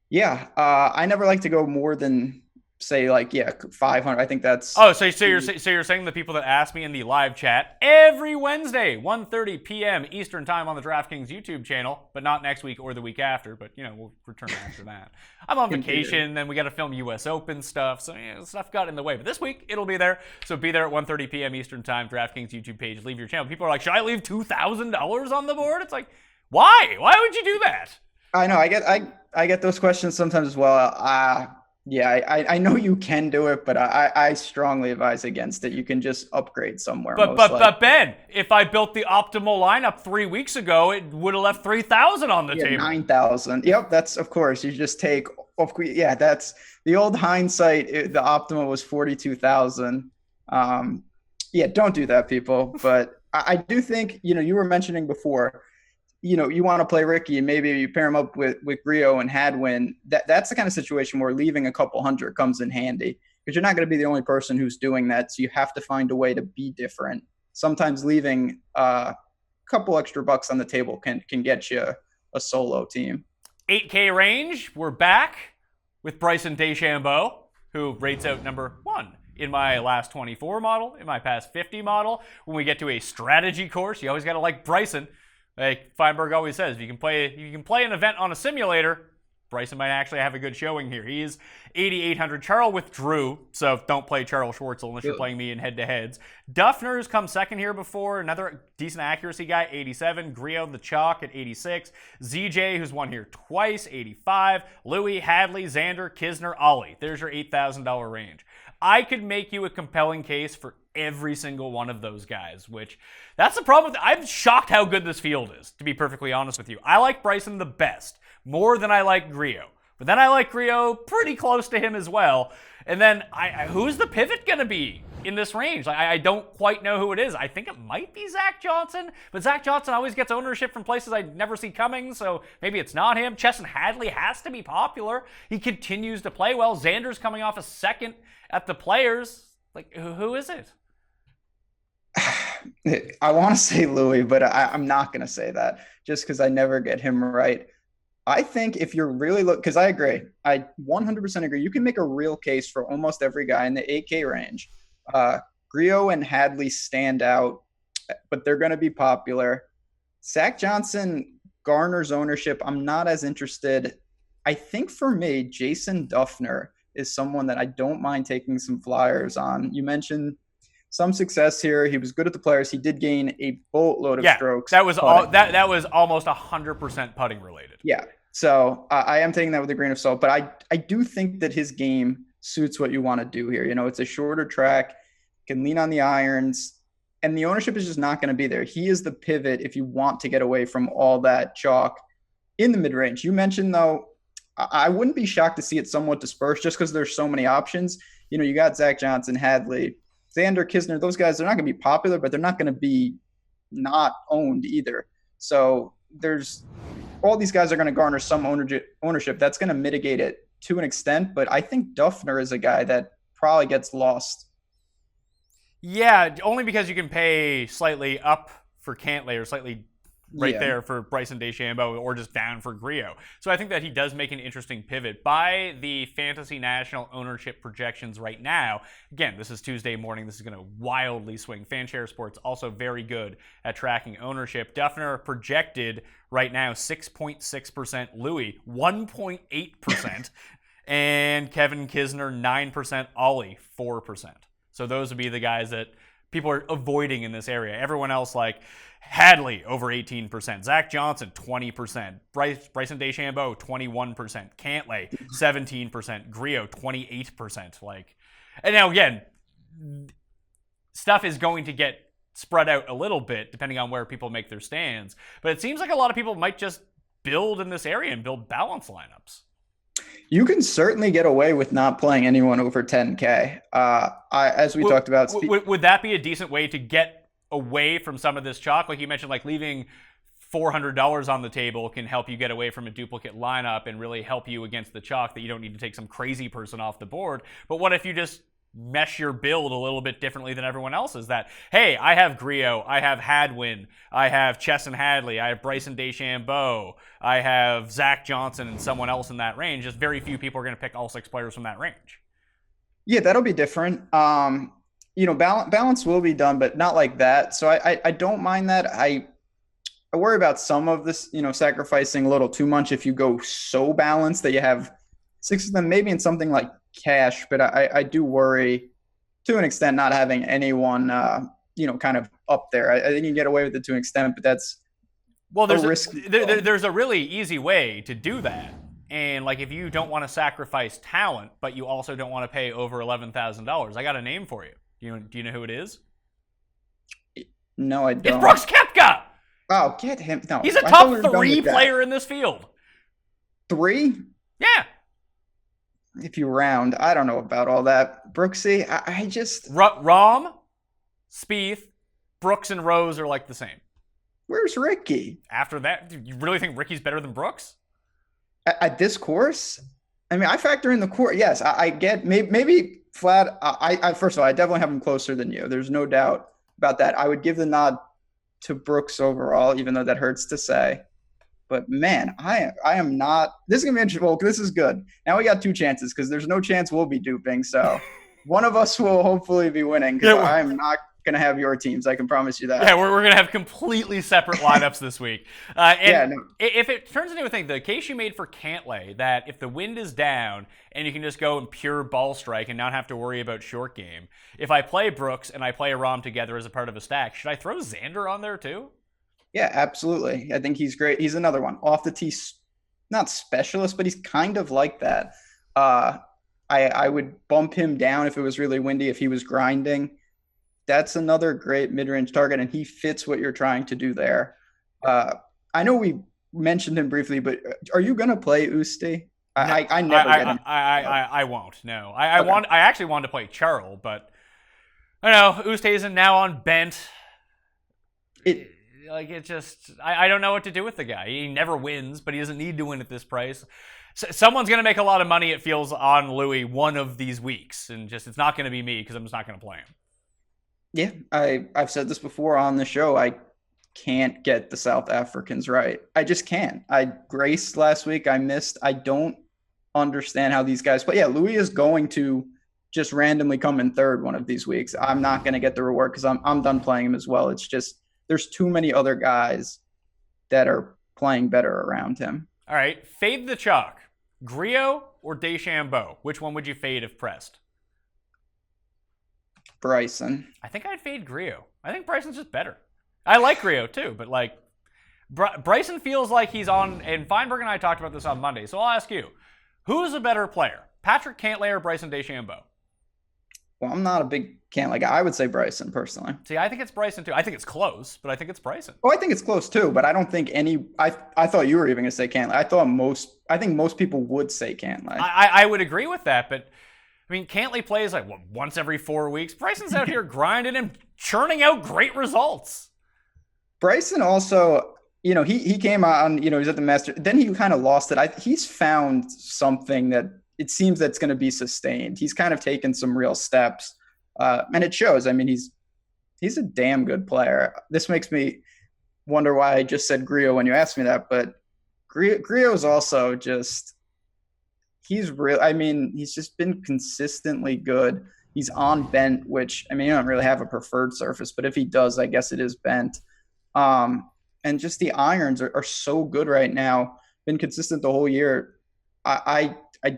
Yeah, I never like to go more than say 500. I think that's. Oh, so you're saying the people that ask me in the live chat every Wednesday, 1:30 p.m. Eastern time on the DraftKings YouTube channel, but not next week or the week after. But we'll return after that. I'm on vacation, then we got to film U.S. Open stuff, so stuff got in the way. But this week it'll be there, so be there at 1:30 p.m. Eastern time. DraftKings YouTube page. Leave your channel. People are like, should I leave $2,000 on the board? It's like, why? Why would you do that? I know. I get those questions sometimes as well. Yeah, I know you can do it, but I strongly advise against it. You can just upgrade somewhere. But Ben, if I built the optimal lineup 3 weeks ago, it would have left $3,000 on the table. 9,000. Yep, that's of course. You just take. Yeah, that's the old hindsight. The optimal was 42,000. Yeah, don't do that, people. But I do think you were mentioning before. You want to play Ricky and maybe you pair him up with Grillo and Hadwin. That's the kind of situation where leaving a couple hundred comes in handy, because you're not going to be the only person who's doing that. So you have to find a way to be different. Sometimes leaving a couple extra bucks on the table can get you a solo team. 8K range, we're back with Bryson DeChambeau, who rates out number 1 in my last 24 model, in my past 50 model. When we get to a strategy course, you always got to like Bryson. Like Feinberg always says, if you can play an event on a simulator, Bryson might actually have a good showing here. He is 8,800. Charles withdrew, so don't play Charles Schwartzel unless you're playing me in head-to-heads. Duffner's come second here before. Another decent accuracy guy, 87. Grillo, the chalk, at 86. ZJ, who's won here twice, 85. Louis, Hadley, Xander, Kisner, Ollie. There's your $8,000 range. I could make you a compelling case for every single one of those guys, which that's the problem with it. I'm shocked how good this field is, to be perfectly honest with you. I like Bryson the best, more than I like Grillo. But then I like Grillo pretty close to him as well. And then who's the pivot going to be in this range? I don't quite know who it is. I think it might be Zach Johnson, but Zach Johnson always gets ownership from places I never see coming, so maybe it's not him. Chesson Hadley has to be popular. He continues to play well. Xander's coming off a second at the Players. Like, who is it? I want to say Louis, but I'm not going to say that just because I never get him right. I think if you're really because I agree. I 100% agree. You can make a real case for almost every guy in the 8K range. Grillo and Hadley stand out, but they're going to be popular. Zach Johnson garners ownership. I'm not as interested. I think for me, Jason Duffner is someone that I don't mind taking some flyers on. You mentioned some success here. He was good at the Players. He did gain a boatload of strokes. That was that was almost 100% putting related. Yeah. So I am taking that with a grain of salt, but I do think that his game suits what you want to do here. It's a shorter track, can lean on the irons, and the ownership is just not going to be there. He is the pivot if you want to get away from all that chalk in the mid-range. You mentioned, though, I wouldn't be shocked to see it somewhat dispersed just because there's so many options. You got Zach Johnson, Hadley, Xander, Kisner. Those guys, they're not going to be popular, but they're not going to be not owned either. So there's all these guys are going to garner some ownership. That's going to mitigate it to an extent, but I think Duffner is a guy that probably gets lost. Yeah, only because you can pay slightly up for Cantlay or slightly there for Bryson DeChambeau or just down for Grillo. So I think that he does make an interesting pivot. By the Fantasy National ownership projections right now, again, this is Tuesday morning. This is going to wildly swing. Fanshare Sports also very good at tracking ownership. Duffner projected right now 6.6%. Louis, 1.8%. And Kevin Kisner, 9%. Ollie, 4%. So those would be the guys that people are avoiding in this area. Everyone else, like Hadley, over 18%. Zach Johnson, 20%. Bryson DeChambeau, 21%. Cantlay, 17%. Grillo, 28%. And now again, stuff is going to get spread out a little bit depending on where people make their stands. But it seems like a lot of people might just build in this area and build balance lineups. You can certainly get away with not playing anyone over 10K. As we talked about. Would that be a decent way to get away from some of this chalk? Like you mentioned, like leaving $400 on the table can help you get away from a duplicate lineup and really help you against the chalk that you don't need to take some crazy person off the board. But what if you just mesh your build a little bit differently than everyone else's? That, hey, I have Grillo, I have Hadwin, I have Chesson Hadley, I have Bryson DeChambeau, I have Zach Johnson and someone else in that range. Just very few people are going to pick all 6 players from that range. Yeah, that'll be different. Balance will be done, but not like that. So I don't mind that. I worry about some of this, sacrificing a little too much if you go so balanced that you have 6 of them, maybe in something like cash. But I do worry to an extent not having anyone, kind of up there. I think you can get away with it to an extent, but that's there's a really easy way to do that. And if you don't want to sacrifice talent, but you also don't want to pay over $11,000, I got a name for you. Do you know who it is? No, I don't. It's Brooks Koepka! Oh, get him. No, he's a top 3 player in this field. 3? Yeah. If you round, I don't know about all that. Brooksy, I just... Rahm, Spieth, Brooks, and Rose are the same. Where's Ricky? After that, you really think Ricky's better than Brooks? At this course? I mean, I factor in the course. Yes, I get maybe flat. I first of all, I definitely have him closer than you. There's no doubt about that. I would give the nod to Brooks overall, even though that hurts to say. But man, I am not. This is gonna be interesting. Well, this is good. Now we got 2 chances because there's no chance we'll be duping. So one of us will hopefully be winning. Because I am not gonna have your teams. I can promise you that. Yeah, we're gonna have completely separate lineups this week. If it turns into a thing, the case you made for Cantlay, that if the wind is down and you can just go and pure ball strike and not have to worry about short game, if I play Brooks and I play a Rahm together as a part of a stack, should I throw Xander on there too? Yeah, absolutely. I think he's great. He's another one off the tee, not specialist, but he's kind of like that. I would bump him down if it was really windy, if he was grinding. That's another great mid-range target, and he fits what you're trying to do there. I know we mentioned him briefly, but are you going to play Usti? I never get him. I won't. No, I actually wanted to play Charles, but I know Oosthuizen now on bent. I don't know what to do with the guy. He never wins, but he doesn't need to win at this price. Someone's going to make a lot of money, it feels, on Louis one of these weeks, and it's not going to be me because I'm just not going to play him. Yeah, I've said this before on the show. I can't get the South Africans right. I just can't. I graced last week. I missed. I don't understand how these guys play. Yeah, Louis is going to just randomly come in third one of these weeks. I'm not going to get the reward because I'm done playing him as well. It's just there's too many other guys that are playing better around him. All right, fade the chalk. Grillo or DeChambeau? Which one would you fade if pressed? Bryson. I think I'd fade Grillo. I think Bryson's just better. I like Grillo too, but Bryson feels like he's on, and Feinberg and I talked about this on Monday, so I'll ask you, who's a better player, Patrick Cantlay or Bryson DeChambeau? Well, I'm not a big Cantlay guy. I would say Bryson personally. See, I think it's Bryson too. I think it's close, but I think it's Bryson. Oh, I think it's close too, but I don't think I thought you were even going to say Cantlay. I think most people would say Cantlay. I would agree with that, but I mean, Cantlay plays once every 4 weeks. Bryson's out here grinding and churning out great results. Bryson also, he came on, he's at the Masters. Then he kind of lost it. He's found something that it seems that's going to be sustained. He's kind of taken some real steps. And it shows. I mean, he's a damn good player. This makes me wonder why I just said Grillo when you asked me that, but Grillo is also just he's real. I mean, he's just been consistently good. He's on bent, which I mean, you don't really have a preferred surface, but if he does, I guess it is bent. And just the irons are so good right now. Been consistent the whole year. I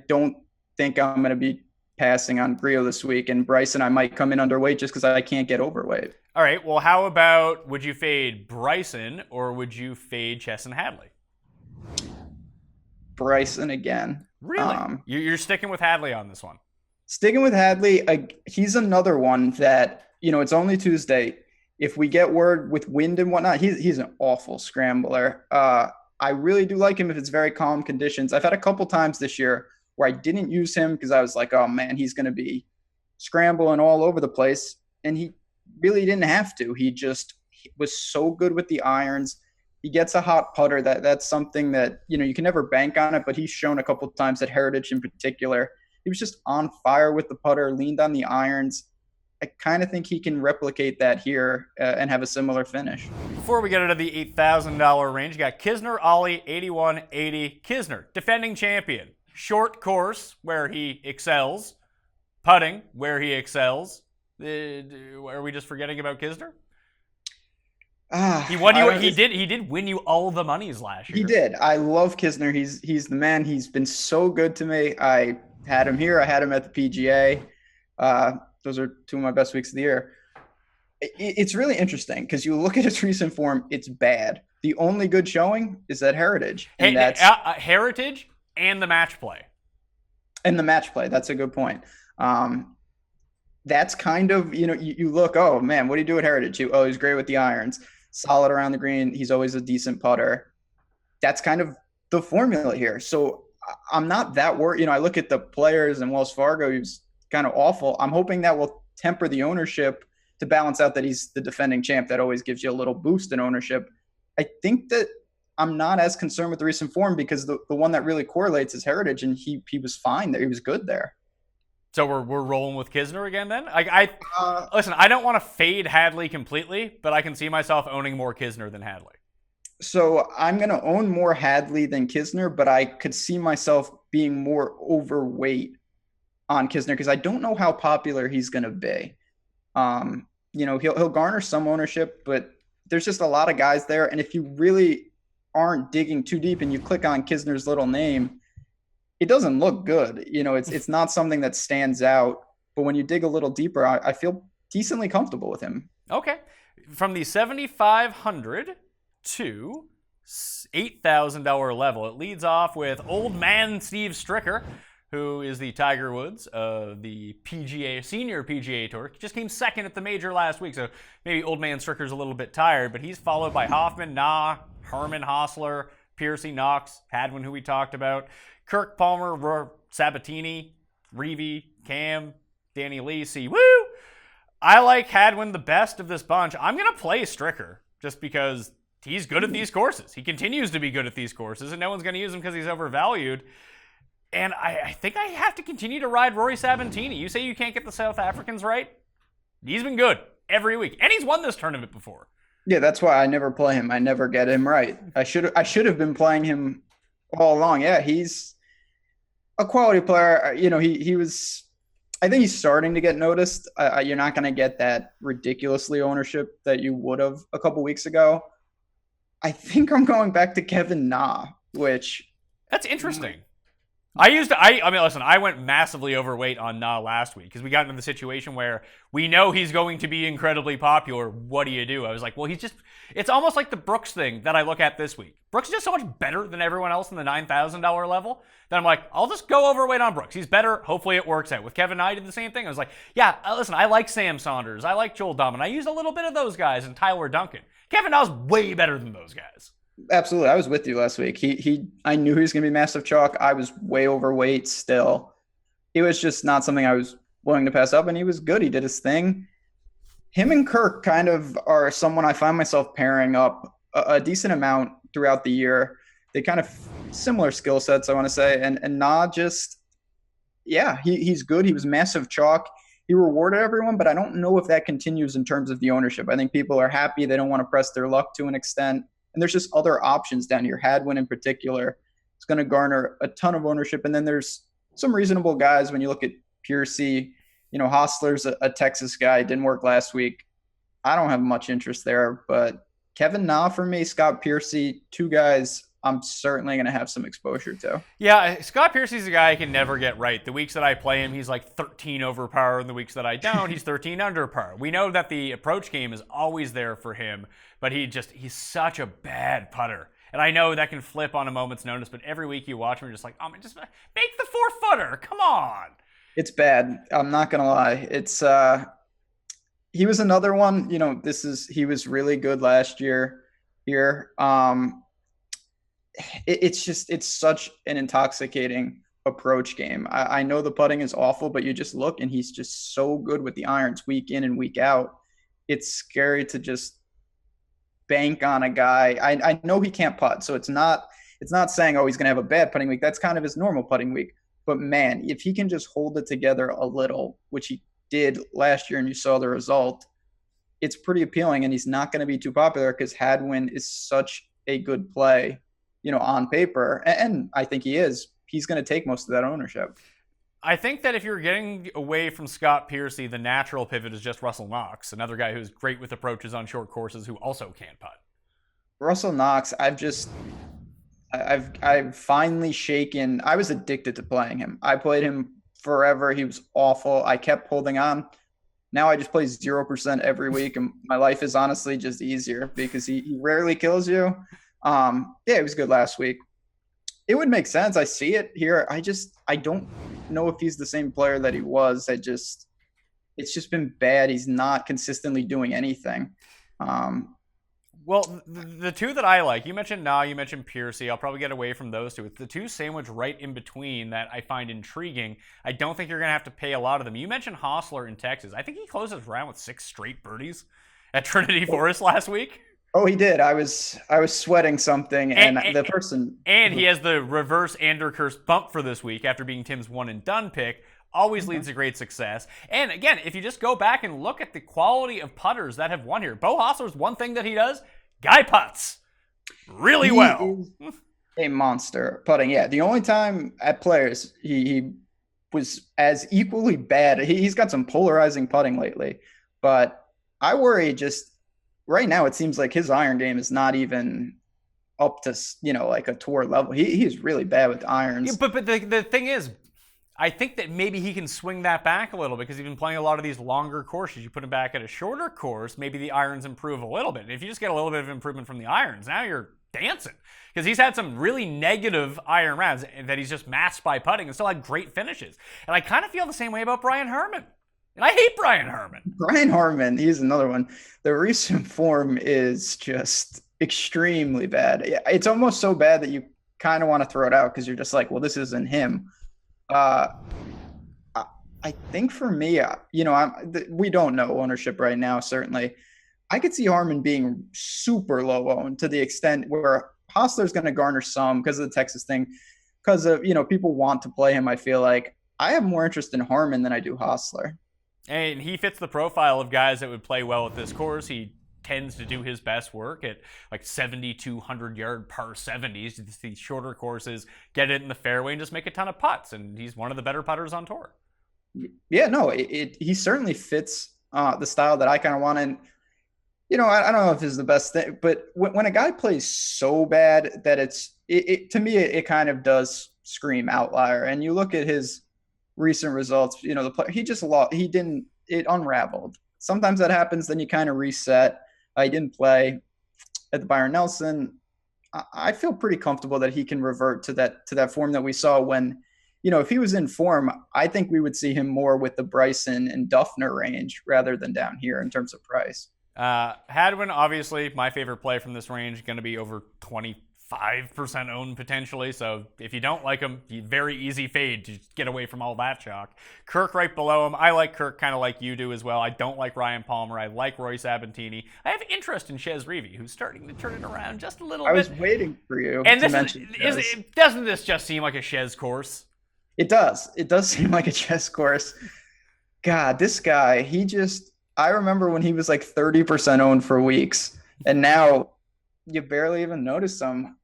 don't think I'm going to be passing on Grillo this week, and Bryson I might come in underweight just because I can't get overweight. All right. Well, how about would you fade Bryson or would you fade Chesson Hadley? Bryson again. Really? You're sticking with Hadley on this one? Sticking with Hadley. He's another one that, it's only Tuesday. If we get word with wind and whatnot, he's an awful scrambler. I really do like him if it's very calm conditions. I've had a couple times this year where I didn't use him because I was like, oh man, he's going to be scrambling all over the place. And he really didn't have to. He was so good with the irons. He gets a hot putter. That's something that, you can never bank on it, but he's shown a couple of times at Heritage in particular. He was just on fire with the putter, leaned on the irons. I kind of think he can replicate that here and have a similar finish. Before we get into the $8,000 range, you got Kisner, Ollie, 81-80. Kisner, defending champion. Short course, where he excels. Putting, where he excels. Are we just forgetting about Kisner? He won you. He did win you all the monies last year. He did. I love Kisner. He's the man. He's been so good to me. I had him here. I had him at the PGA. Those are two of my best weeks of the year. It's really interesting because you look at his recent form, it's bad. The only good showing is at Heritage. And that's Heritage and the match play. And the match play. That's a good point. That's kind of, you look, oh man, what do you do at Heritage? He's great with the irons, solid around the green. He's always a decent putter. That's kind of the formula here. So I'm not that worried. I look at the players in Wells Fargo, he was kind of awful. I'm hoping that will temper the ownership to balance out that he's the defending champ. That always gives you a little boost in ownership. I think that I'm not as concerned with the recent form because the one that really correlates is Heritage, and he was fine there. He was good there. So we're rolling with Kisner again then? Listen, I don't want to fade Hadley completely, but I can see myself owning more Kisner than Hadley. So I'm going to own more Hadley than Kisner, but I could see myself being more overweight on Kisner because I don't know how popular he's going to be. He'll garner some ownership, but there's just a lot of guys there. And if you really aren't digging too deep and you click on Kisner's little name, it doesn't look good. It's not something that stands out. But when you dig a little deeper, I feel decently comfortable with him. Okay. From the $7,500 to $8,000 level, it leads off with old man Steve Stricker, who is the Tiger Woods of the Senior PGA Tour. He just came second at the major last week, so maybe old man Stricker's a little bit tired, but he's followed by Hoffman, Nah, Herman, Hostler, Piercy, Knox, Hadwin, who we talked about, Kirk, Palmer, Sabatini, Reevy, Cam, Danny Lacey. Woo! I like Hadwin the best of this bunch. I'm going to play Stricker just because he's good at these courses. He continues to be good at these courses, and no one's going to use him because he's overvalued. And I think I have to continue to ride Rory Sabatini. You say you can't get the South Africans right? He's been good every week. And he's won this tournament before. Yeah, that's why I never play him. I never get him right. I should have been playing him all along. Yeah, he's a quality player. He was – I think he's starting to get noticed. You're not going to get that ridiculously ownership that you would have a couple weeks ago. I think I'm going back to Kevin Na, which – That's interesting. I went massively overweight on Na last week because we got into the situation where we know he's going to be incredibly popular. What do you do? I was like, well, it's almost like the Brooks thing that I look at this week. Brooks is just so much better than everyone else in the $9,000 level that I'm like, I'll just go overweight on Brooks. He's better. Hopefully it works out. With Kevin, I did the same thing. I was like, yeah, listen, I like Sam Saunders. I like Joel Domin. I used a little bit of those guys and Tyler Duncan. Kevin Na's way better than those guys. Absolutely. I was with you last week. I knew he was going to be massive chalk. I was way overweight still. It was just not something I was willing to pass up, and he was good. He did his thing. Him and Kirk kind of are someone I find myself pairing up a decent amount throughout the year. They kind of similar skill sets, I want to say. And Na just, yeah, he's good. He was massive chalk. he rewarded everyone, but I don't know if that continues in terms of the ownership. I think people are happy. They don't want to press their luck to an extent. And there's just other options down here. Hadwin in particular is going to garner a ton of ownership. And then there's some reasonable guys when you look at Piercy. Hostler's a Texas guy. Didn't work last week. I don't have much interest there. But Kevin Na for me, Scott Piercy, two guys I'm certainly going to have some exposure to. Yeah, Scott Piercy's a guy I can never get right. The weeks that I play him, he's like 13 over par, and the weeks that I don't, he's 13 under par. We know that the approach game is always there for him, but he's such a bad putter. And I know that can flip on a moment's notice, but every week you watch him, you're just like, oh man, just make the 4-footer. Come on. It's bad. I'm not going to lie. It's he was another one, he was really good last year here. It's such an intoxicating approach game. I know the putting is awful, but you just look and he's just so good with the irons week in and week out. It's scary to just bank on a guy. I know he can't putt, so it's not saying, oh, he's going to have a bad putting week. That's kind of his normal putting week. But man, if he can just hold it together a little, which he did last year and you saw the result, it's pretty appealing. And he's not going to be too popular because Hadwin is such a good play, on paper. And I think he is. He's going to take most of that ownership. I think that if you're getting away from Scott Piercy, the natural pivot is just Russell Knox, another guy who's great with approaches on short courses who also can't putt. Russell Knox, I've finally shaken. I was addicted to playing him. I played him forever. He was awful. I kept holding on. Now I just play 0% every week, and my life is honestly just easier because he rarely kills you. He was good last week. It would make sense. I see it here. I don't know if he's the same player that he was. It's just been bad. He's not consistently doing anything. Well, the two that I like, you mentioned Na, you mentioned Piercy. I'll probably get away from those two. It's the two sandwiched right in between that I find intriguing. I don't think you're going to have to pay a lot of them. You mentioned Hostler in Texas. I think he closed his round with 6 straight birdies at Trinity Forest last week. Oh, he did. I was sweating something, and the person... And he has the reverse Anderkurst bump for this week after being Tim's one-and-done pick. Always leads to great success. And again, if you just go back and look at the quality of putters that have won here, Beau Hossler's one thing that he does, guy putts really well. Is a monster putting. Yeah, the only time at Players he was as equally bad. He's got some polarizing putting lately, but I worry just right now it seems like his iron game is not even up to like a tour level. He's really bad with irons. Yeah, but the thing is, I think that maybe he can swing that back a little because he's been playing a lot of these longer courses. You put him back at a shorter course, maybe the irons improve a little bit. And if you just get a little bit of improvement from the irons, now you're dancing. Because he's had some really negative iron rounds that he's just masked by putting and still had great finishes. And I kind of feel the same way about Brian Herman. And I hate Brian Herman. Brian Herman, he's another one. The recent form is just extremely bad. It's almost so bad that you kind of want to throw it out because you're just like, well, this isn't him. I think for me, we don't know ownership right now. Certainly, I could see Harmon being super low owned to the extent where Hostler's going to garner some because of the Texas thing, because of people want to play him. I feel like I have more interest in Harmon than I do Hostler, and he fits the profile of guys that would play well at this course. He tends to do his best work at like 7,200 yard par 70s. These shorter courses, get it in the fairway and just make a ton of putts. And he's one of the better putters on tour. Yeah, no, he certainly fits the style that I kind of want. And, I don't know if this is the best thing, but when a guy plays so bad that to me, it kind of does scream outlier. And you look at his recent results, the player, he just lost, it unraveled. Sometimes that happens, then you kind of reset. He didn't play at the Byron Nelson. I feel pretty comfortable that he can revert to that form that we saw when, if he was in form, I think we would see him more with the Bryson and Duffner range rather than down here in terms of price. Hadwin, obviously, my favorite play from this range, going to be over 25% owned potentially. So if you don't like him, very easy fade to get away from all that chalk. Kirk right below him. I like Kirk kind of like you do as well. I don't like Ryan Palmer. I like Roy Sabatini. I have interest in Chez Reavie, who's starting to turn it around just a little bit. I was waiting for you and to mention doesn't this just seem like a Chez course? It does. It does seem like a Chez course. God, this guy, I remember when he was like 30% owned for weeks, and now you barely even notice him.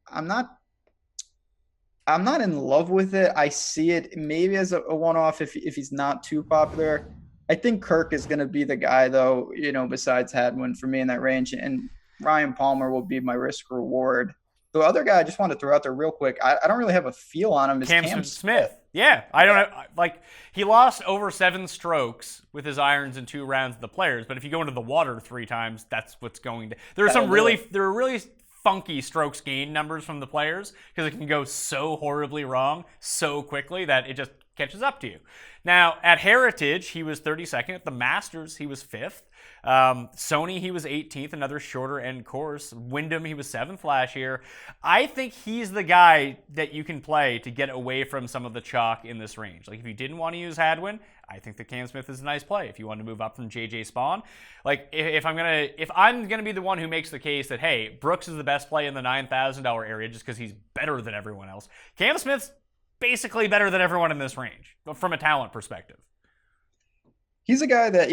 I'm not I'm not in love with it. I see it maybe as a one-off if he's not too popular. I think Kirk is going to be the guy, though, besides Hadwin for me in that range. And Ryan Palmer will be my risk reward. The other guy I just want to throw out there real quick, I don't really have a feel on him. Is Cam Smith. Yeah, I don't know. Like, he lost over 7 strokes with his irons in 2 rounds of the Players, but if you go into the water 3 times, that's what's going to. There are really funky strokes gained numbers from the Players because it can go so horribly wrong so quickly that it just catches up to you. Now, at Heritage, he was 32nd. At the Masters, he was 5th. Sony, he was 18th, another shorter end course. Wyndham, he was 7th last year. I think he's the guy that you can play to get away from some of the chalk in this range. Like, if you didn't want to use Hadwin, I think that Cam Smith is a nice play. If you want to move up from JJ Spaun, like if I'm gonna be the one who makes the case that, hey, Brooks is the best play in the $9,000 area just because he's better than everyone else, Cam Smith's basically better than everyone in this range from a talent perspective. He's a guy that,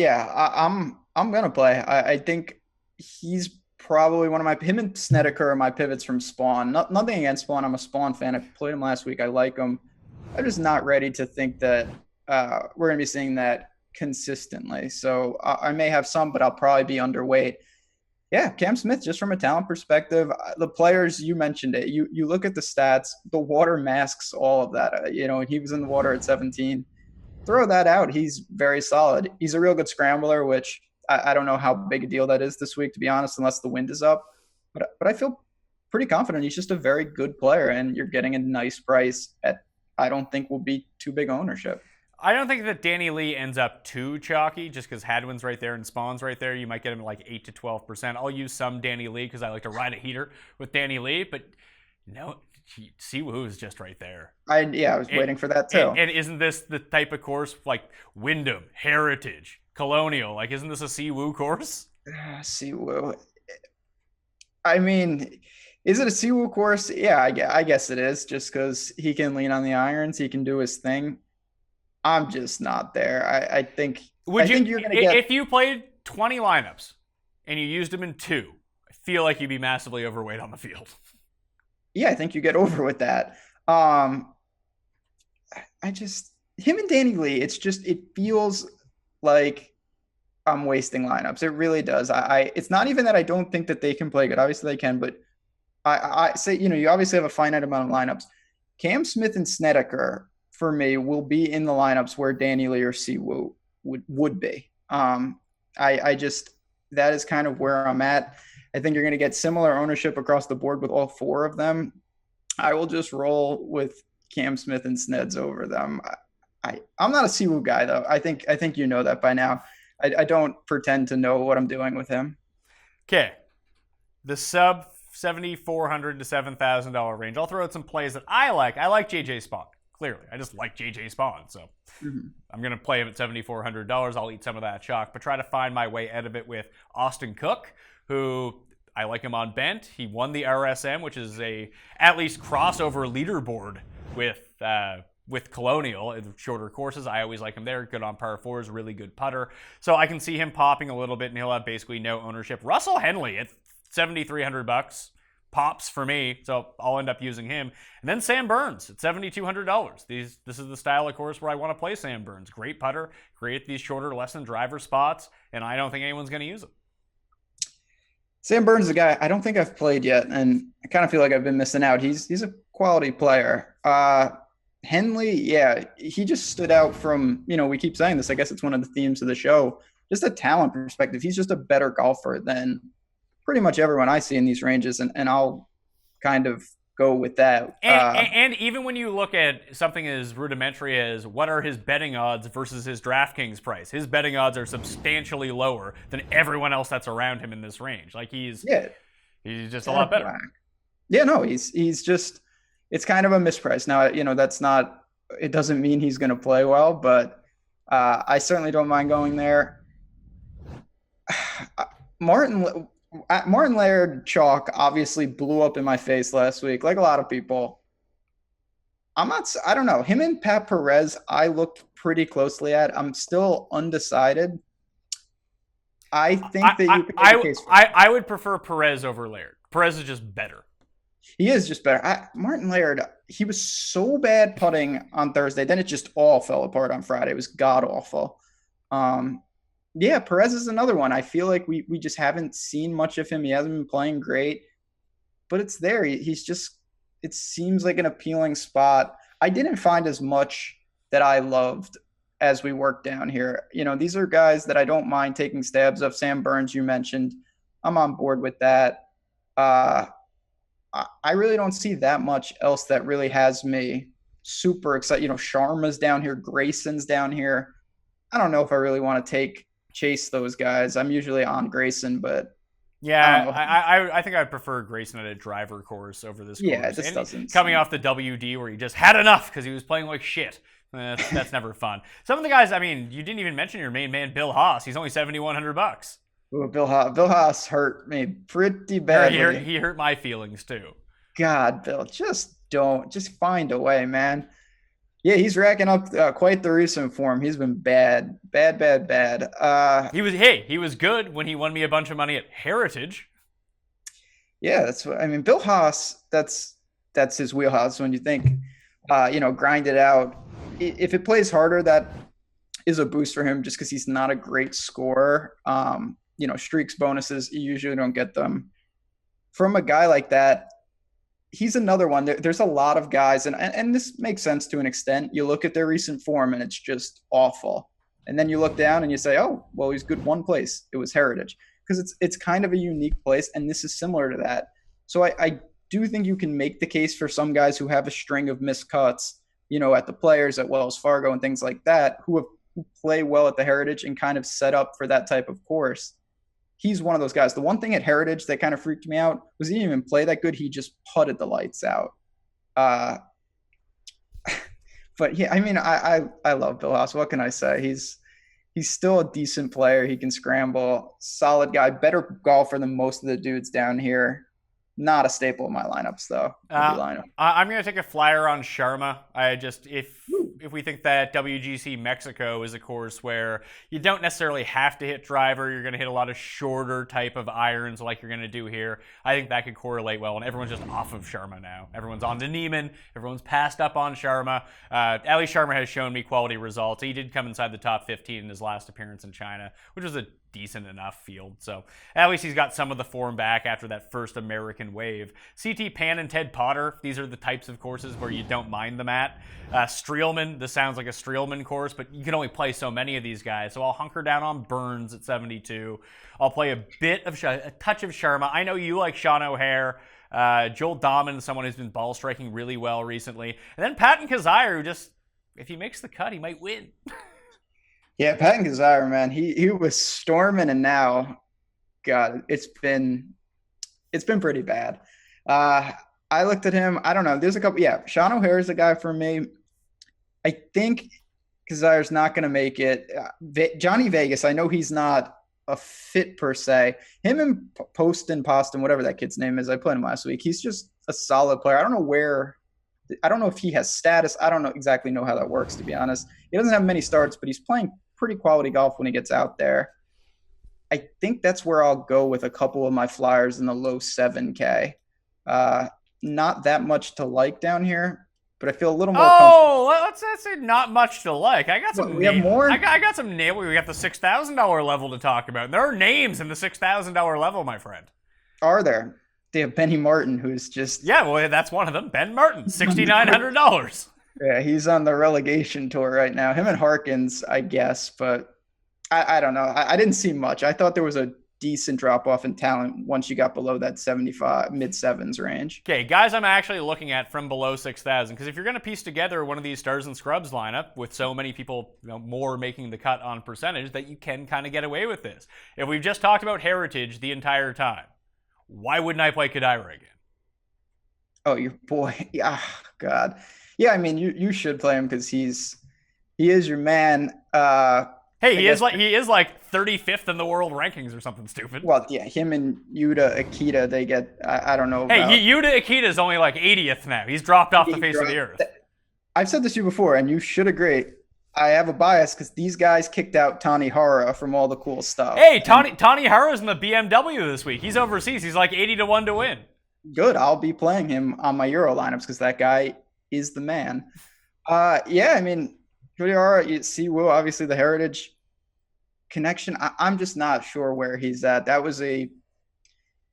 I'm gonna play. I think he's probably him and Snedeker are my pivots from Spaun. Nothing against Spaun. I'm a Spaun fan. I played him last week. I like him. I'm just not ready to think that we're gonna be seeing that consistently. So I may have some, but I'll probably be underweight. Yeah, Cam Smith, just from a talent perspective, the Players, you mentioned it. You look at the stats, the water masks all of that. He was in the water at 17. Throw that out, he's very solid. He's a real good scrambler, which I don't know how big a deal that is this week, to be honest, unless the wind is up. But I feel pretty confident he's just a very good player, and you're getting a nice price at I don't think will be too big ownership. I don't think that Danny Lee ends up too chalky just because Hadwin's right there and Spawn's right there. You might get him at like 8 to 12%. I'll use some Danny Lee because I like to ride a heater with Danny Lee, but no, Siwoo is just right there. I was waiting for that too. And isn't this the type of course like Wyndham, Heritage, Colonial? Like, isn't this a Siwoo course? Siwoo. I mean, is it a Siwoo course? Yeah, I guess it is, just because he can lean on the irons. He can do his thing. I'm just not there. I think you're going to get... If you played 20 lineups and you used them in 2, I feel like you'd be massively overweight on the field. Yeah, I think you get over with that. Him and Danny Lee, it feels like I'm wasting lineups. It really does. It's not even that I don't think that they can play good. Obviously they can, but I say, you obviously have a finite amount of lineups. Cam Smith and Snedeker, for me, will be in the lineups where Danny Lee or Siwoo would be. That is kind of where I'm at. I think you're going to get similar ownership across the board with all 4 of them. I will just roll with Cam Smith and Sneds over them. I'm not a Siwoo guy, though. I think you know that by now. I don't pretend to know what I'm doing with him. Okay. The sub $7,400 to $7,000 range. I'll throw out some plays that I like. I like JJ Spaun. Clearly, I just like JJ Spaun, so I'm going to play him at $7,400. I'll eat some of that chalk, but try to find my way out of it with Austin Cook, who I like him on Bent. He won the RSM, which is a at least crossover leaderboard with Colonial in shorter courses. I always like him there. Good on par 4s, really good putter. So I can see him popping a little bit, and he'll have basically no ownership. Russell Henley at $7,300 pops for me, so I'll end up using him. And then Sam Burns at $7,200. This is the style of course where I want to play Sam Burns. Great putter, great at these shorter, less than driver spots, and I don't think anyone's going to use him. Sam Burns is a guy I don't think I've played yet, and I kind of feel like I've been missing out. He's a quality player. Henley, yeah, he just stood out from, we keep saying this, I guess it's one of the themes of the show, just a talent perspective. He's just a better golfer than pretty much everyone I see in these ranges, and I'll kind of go with that. And even when you look at something as rudimentary as what are his betting odds versus his DraftKings price, his betting odds are substantially lower than everyone else that's around him in this range. Like he's just a lot better. Yeah, no, he's just, it's kind of a misprice. Now, it doesn't mean he's going to play well, but I certainly don't mind going there. Martin Laird chalk obviously blew up in my face last week, like a lot of people. I don't know. Him and Pat Perez, I looked pretty closely at. I'm still undecided. I think that you could make a case for him. I would prefer Perez over Laird. Perez is just better. He is just better. Martin Laird, he was so bad putting on Thursday. Then it just all fell apart on Friday. It was god awful. Yeah, Perez is another one. I feel like we just haven't seen much of him. He hasn't been playing great, but it's there. He's just, it seems like an appealing spot. I didn't find as much that I loved as we worked down here. You know, these are guys that I don't mind taking stabs of. Sam Burns, you mentioned. I'm on board with that. I really don't see that much else that really has me super excited. You know, Sharma's down here. Grayson's down here. I don't know if I really want to chase those guys. I'm usually on Grayson, but yeah, I think I'd prefer Grayson at a driver course over this course. Yeah, this doesn't coming off the WD where he just had enough because he was playing like shit. That's never fun. Some of the guys, I mean, you didn't even mention your main man, Bill Haas. He's only $7,100. Ooh, Bill Haas hurt me pretty badly. He hurt my feelings too. God, Bill, just find a way, man. Yeah, he's racking up quite the recent form. He's been bad. He was good when he won me a bunch of money at Heritage. Yeah, that's what I mean. Bill Haas, that's his wheelhouse. When you think, grind it out. If it plays harder, that is a boost for him just because he's not a great scorer. Streaks, bonuses, you usually don't get them. From a guy like that, he's another one. There's a lot of guys, and this makes sense to an extent. You look at their recent form, and it's just awful. And then you look down and you say, oh, well, he's good one place. It was Heritage. Because it's kind of a unique place, and this is similar to that. So I do think you can make the case for some guys who have a string of missed cuts, at the Players, at Wells Fargo, and things like that, who play well at the Heritage and kind of set up for that type of course. He's one of those guys. The one thing at Heritage that kind of freaked me out was he didn't even play that good. He just putted the lights out. But yeah, I mean, I love Bill Haas. What can I say? He's still a decent player. He can scramble. Solid guy. Better golfer than most of the dudes down here. Not a staple of my lineups, though. I'm going to take a flyer on Sharma. If we think that WGC Mexico is a course where you don't necessarily have to hit driver, you're going to hit a lot of shorter type of irons like you're going to do here. I think that could correlate well, and everyone's just off of Sharma now. Everyone's on to Neiman. Everyone's passed up on Sharma. Ali Sharma has shown me quality results. He did come inside the top 15 in his last appearance in China, which was a decent enough field. So at least he's got some of the form back after that first American wave. CT Pan and Ted Potter, these are the types of courses where you don't mind them at. Streelman, this sounds like a Streelman course, but you can only play so many of these guys. So I'll hunker down on Burns at 72. I'll play a touch of Sharma. I know you like Sean O'Hare. Joel Dahman, someone who's been ball striking really well recently. And then Patton Kizzire, who just, if he makes the cut, he might win. Yeah, Patton Kizzire, man, he was storming, and now, God, it's been pretty bad. I looked at him. I don't know. There's a couple. Yeah, Sean O'Hare is a guy for me. I think Kizzire's not going to make it. Johnny Vegas, I know he's not a fit per se. Him and Poston, whatever that kid's name is, I played him last week. He's just a solid player. I don't know if he has status. I don't exactly know how that works, to be honest. He doesn't have many starts, but he's playing pretty quality golf when he gets out there. I think that's where I'll go with a couple of my flyers in the low 7K. Not that much to like down here, but I feel a little more comfortable. Let's say not much to like. I got some. We have more. I got some name. We got the $6,000 level to talk about. There are names in the $6,000 level, my friend. Are there? They have Benny Martin, who's just... Yeah, well, that's one of them. Ben Martin, $6,900. Yeah, he's on the relegation tour right now. Him and Harkins, I guess, but I don't know. I didn't see much. I thought there was a decent drop-off in talent once you got below that 75, mid-sevens range. Okay, guys I'm actually looking at from below 6,000, because if you're going to piece together one of these Stars and Scrubs lineup with so many people more making the cut on percentage, that you can kind of get away with this. If we've just talked about Heritage the entire time, why wouldn't I play Kodaira again? Oh, your boy. Yeah, God. Yeah, I mean, you should play him because he is your man. Hey, he is like 35th in the world rankings or something stupid. Well, yeah, him and Yuta Akita, they get, I don't know. Hey, Yuta Akita is only like 80th now. He's dropped off the face of the earth. I've said this to you before, and you should agree. I have a bias because these guys kicked out Tani Hara from all the cool stuff. Hey, Tani Hara's in the BMW this week. He's overseas. He's like 80-1 to win. Good. I'll be playing him on my Euro lineups because that guy is the man. Yeah, I mean, Cody Hara, Siwoo, obviously the Heritage connection. I'm just not sure where he's at. That was a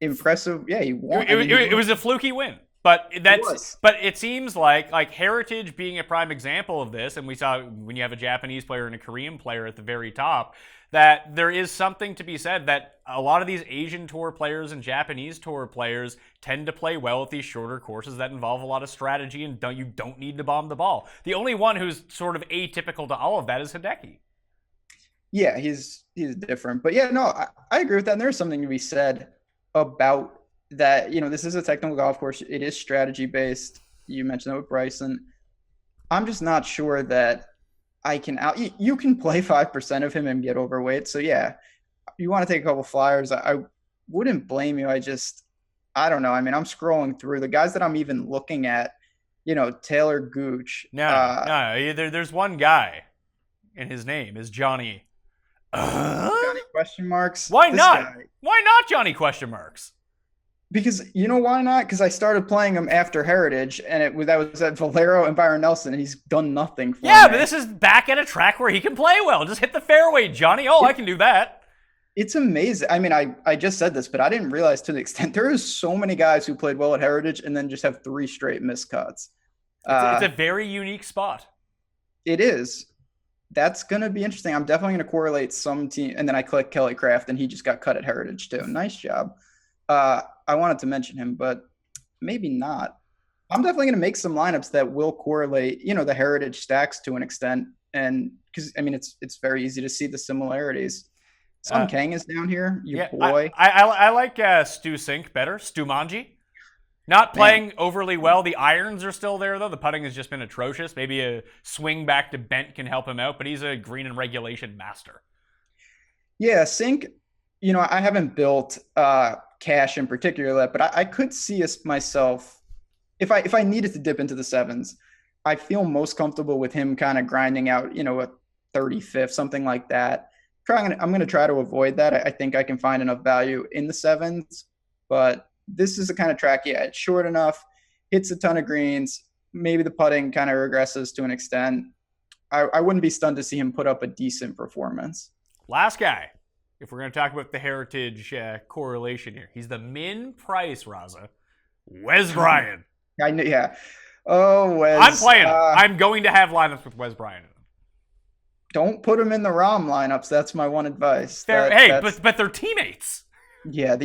impressive. Yeah, he won. It was a fluky win. But it seems like Heritage being a prime example of this, and we saw when you have a Japanese player and a Korean player at the very top, that there is something to be said that a lot of these Asian tour players and Japanese tour players tend to play well at these shorter courses that involve a lot of strategy and you don't need to bomb the ball. The only one who's sort of atypical to all of that is Hideki. Yeah, he's different. But yeah, no, I agree with that. And there's something to be said about that. This is a technical golf course. It is strategy based. You mentioned that with Bryson. I'm just not sure that I can you can play 5% of him and get overweight. So yeah, you want to take a couple flyers. I wouldn't blame you. I don't know. I mean, I'm scrolling through the guys that I'm even looking at, Taylor Gooch. There's one guy and his name is Johnny. Johnny question marks. Why not? Why not Johnny question marks? Because why not? Because I started playing him after Heritage, and that was at Valero and Byron Nelson, and he's done nothing for me. Yeah, but this is back at a track where he can play well. Just hit the fairway, Johnny. I can do that. It's amazing. I mean, I just said this, but I didn't realize to the extent there is so many guys who played well at Heritage and then just have 3 straight miscuts. It's a very unique spot. It is. That's going to be interesting. I'm definitely going to correlate some team. And then I click Kelly Craft, and he just got cut at Heritage too. Nice job. I wanted to mention him, but maybe not. I'm definitely going to make some lineups that will correlate, the Heritage stacks to an extent. And because, I mean, it's very easy to see the similarities. Sun Kang is down here, boy. I like Stu Sink better. Stu Manji. Not playing overly well. The irons are still there, though. The putting has just been atrocious. Maybe a swing back to bent can help him out, but he's a green and regulation master. Yeah, Sink, I haven't built cash in particular yet, but I could see myself, if I needed to dip into the 7s, I feel most comfortable with him kind of grinding out, a 35th, something like that. I'm going to try to avoid that. I think I can find enough value in the 7s, but this is the kind of track, it's short enough, hits a ton of greens. Maybe the putting kind of regresses to an extent. I wouldn't be stunned to see him put up a decent performance. Last guy, if we're going to talk about the Heritage correlation here, he's the min price, Raza. Wes Bryan. I know, yeah. Oh, Wes. I'm playing him. I'm going to have lineups with Wes Bryan in them. Don't put him in the ROM lineups. That's my one advice. But they're teammates. Yeah,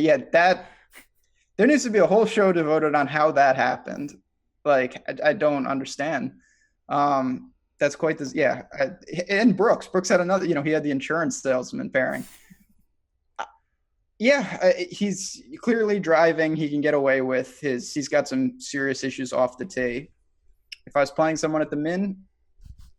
there needs to be a whole show devoted on how that happened. Like, I don't understand. That's quite this. Yeah. And Brooks had another, he had the insurance salesman pairing. He's clearly driving. He can get away with he's got some serious issues off the tee. If I was playing someone at the min,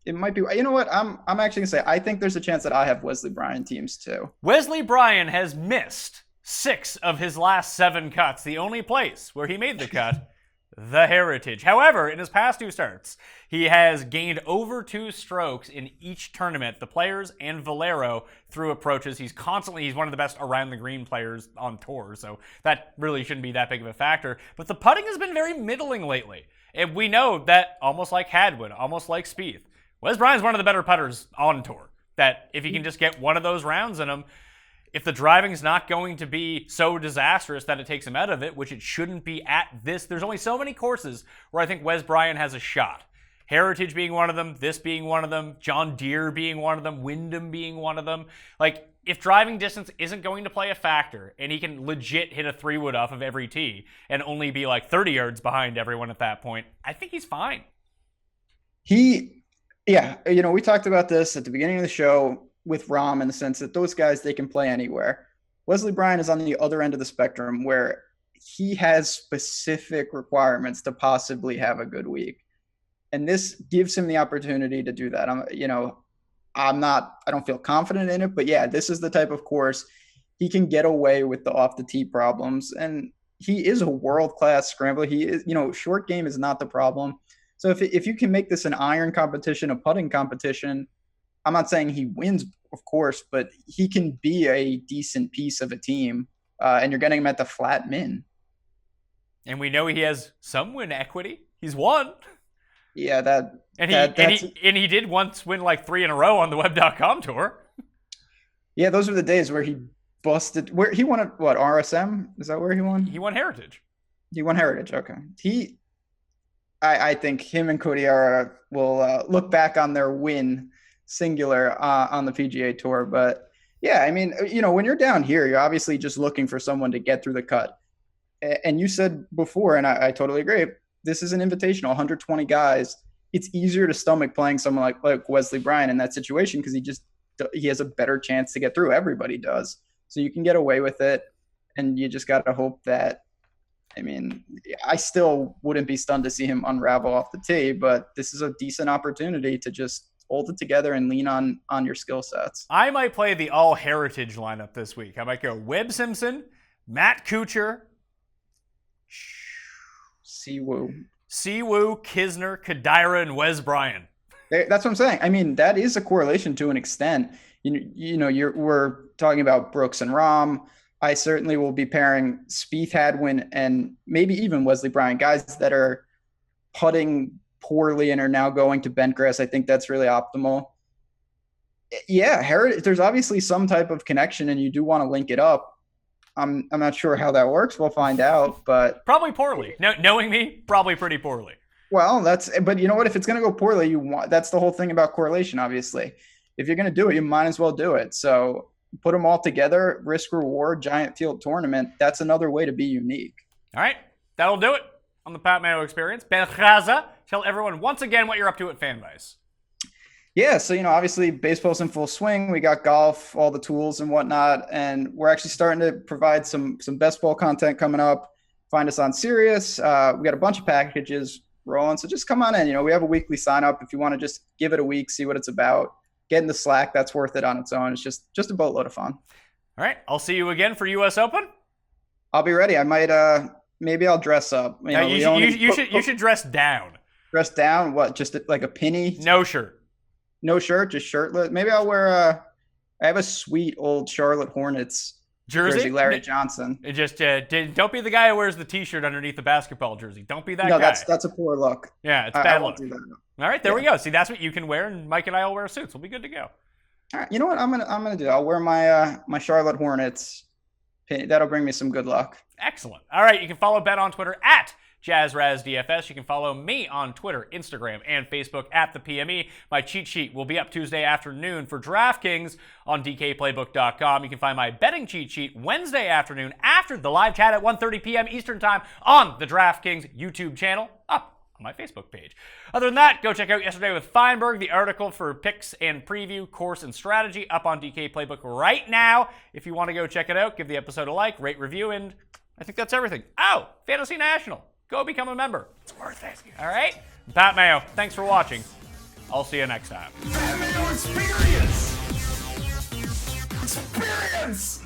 it might be, you know what? I'm actually gonna say, I think there's a chance that I have Wesley Bryan teams too. Wesley Bryan has missed 6 of his last 7 cuts. The only place where he made the cut, the Heritage. However, in his past 2 starts, he has gained over 2 strokes in each tournament, the Players and Valero, through approaches. He's one of the best around the green players on tour, so that really shouldn't be that big of a factor. But the putting has been very middling lately. And we know that, almost like Hadwin, almost like Spieth, Wes Bryan's one of the better putters on tour. That if he can just get one of those rounds in him, if the driving's not going to be so disastrous that it takes him out of it, which it shouldn't be at this, there's only so many courses where I think Wes Bryan has a shot. Heritage being one of them, this being one of them, John Deere being one of them, Wyndham being one of them. Like, if driving distance isn't going to play a factor and he can legit hit a 3-wood off of every tee and only be like 30 yards behind everyone at that point, I think he's fine. We talked about this at the beginning of the show with Rahm in the sense that those guys, they can play anywhere. Wesley Bryan is on the other end of the spectrum where he has specific requirements to possibly have a good week. And this gives him the opportunity to do that. I don't feel confident in it, but yeah, this is the type of course he can get away with the off the tee problems. And he is a world-class scrambler. He is, short game is not the problem. So if you can make this an iron competition, a putting competition, I'm not saying he wins, of course, but he can be a decent piece of a team, and you're getting him at the flat min. And we know he has some win equity. He's won. Yeah, he did once win like 3 in a row on the Web.com tour. Yeah, those were the days where he busted. Where he won at what, RSM? Is that where he won? He won Heritage. He won Heritage. Okay. I think him and Codiera will look back on their win singular on the PGA Tour. But yeah, I mean, when you're down here, you're obviously just looking for someone to get through the cut. And you said before, and I totally agree, this is an invitational, 120 guys. It's easier to stomach playing someone like Wesley Bryan in that situation because he has a better chance to get through. Everybody does. So you can get away with it, and you just got to hope that, I mean, I still wouldn't be stunned to see him unravel off the tee, but this is a decent opportunity to just hold it together and lean on your sill sets. I might play the all-heritage lineup this week. I might go Webb Simpson, Matt Kuchar, Siwoo, Kisner, Kodaira, and Wes Bryan. That's what I'm saying. I mean, that is a correlation to an extent. We're talking about Brooks and Rahm. I certainly will be pairing Spieth, Hadwin, and maybe even Wesley Bryan, guys that are putting poorly and are now going to bent grass. I think that's really optimal. Yeah, there's obviously some type of connection, and you do want to link it up. I'm not sure how that works. We'll find out, but probably poorly. Knowing me, probably pretty poorly. Well, but you know what? If it's going to go poorly, that's the whole thing about correlation, obviously. If you're going to do it, you might as well do it. So put them all together, risk reward, giant field tournament. That's another way to be unique. All right. That'll do it on the Pat Mayo Experience. Ben Rasa, tell everyone once again what you're up to at FanVice. Yeah, so, obviously baseball's in full swing. We got golf, all the tools and whatnot, and we're actually starting to provide some best ball content coming up. Find us on Sirius. We got a bunch of packages rolling, so just come on in. We have a weekly sign up if you want to just give it a week, see what it's about. Get in the Slack. That's worth it on its own. It's just a boatload of fun. All right. I'll see you again for US Open. I'll be ready. I might maybe I'll dress up. You should dress down. Dress down? What? Just like a penny? No shirt. No shirt, just shirtless. Maybe I'll wear I have a sweet old Charlotte Hornets jersey, Larry Johnson. Just don't be the guy who wears the T-shirt underneath the basketball jersey. Don't be that guy. No, that's a poor look. Yeah, it's bad I look. won't do that. All right, there we go. See, that's what you can wear, and Mike and I will wear suits. We'll be good to go. All right, you know what I'm gonna do? I'll wear my Charlotte Hornets. That'll bring me some good luck. Excellent. All right, you can follow Ben on Twitter at JazzRazDFS. You can follow me on Twitter, Instagram, and Facebook at the PME. My cheat sheet will be up Tuesday afternoon for DraftKings on DKPlaybook.com. You can find my betting cheat sheet Wednesday afternoon after the live chat at 1:30 p.m. Eastern Time on the DraftKings YouTube channel, up on my Facebook page. Other than that, go check out Yesterday with Feinberg, the article for picks and preview, course, and strategy up on DK Playbook right now. If you want to go check it out, give the episode a like, rate, review, and I think that's everything. Oh, Fantasy National. Go become a member. It's worth it. All right? Pat Mayo, thanks for watching. I'll see you next time. Pat Mayo Experience! Experience!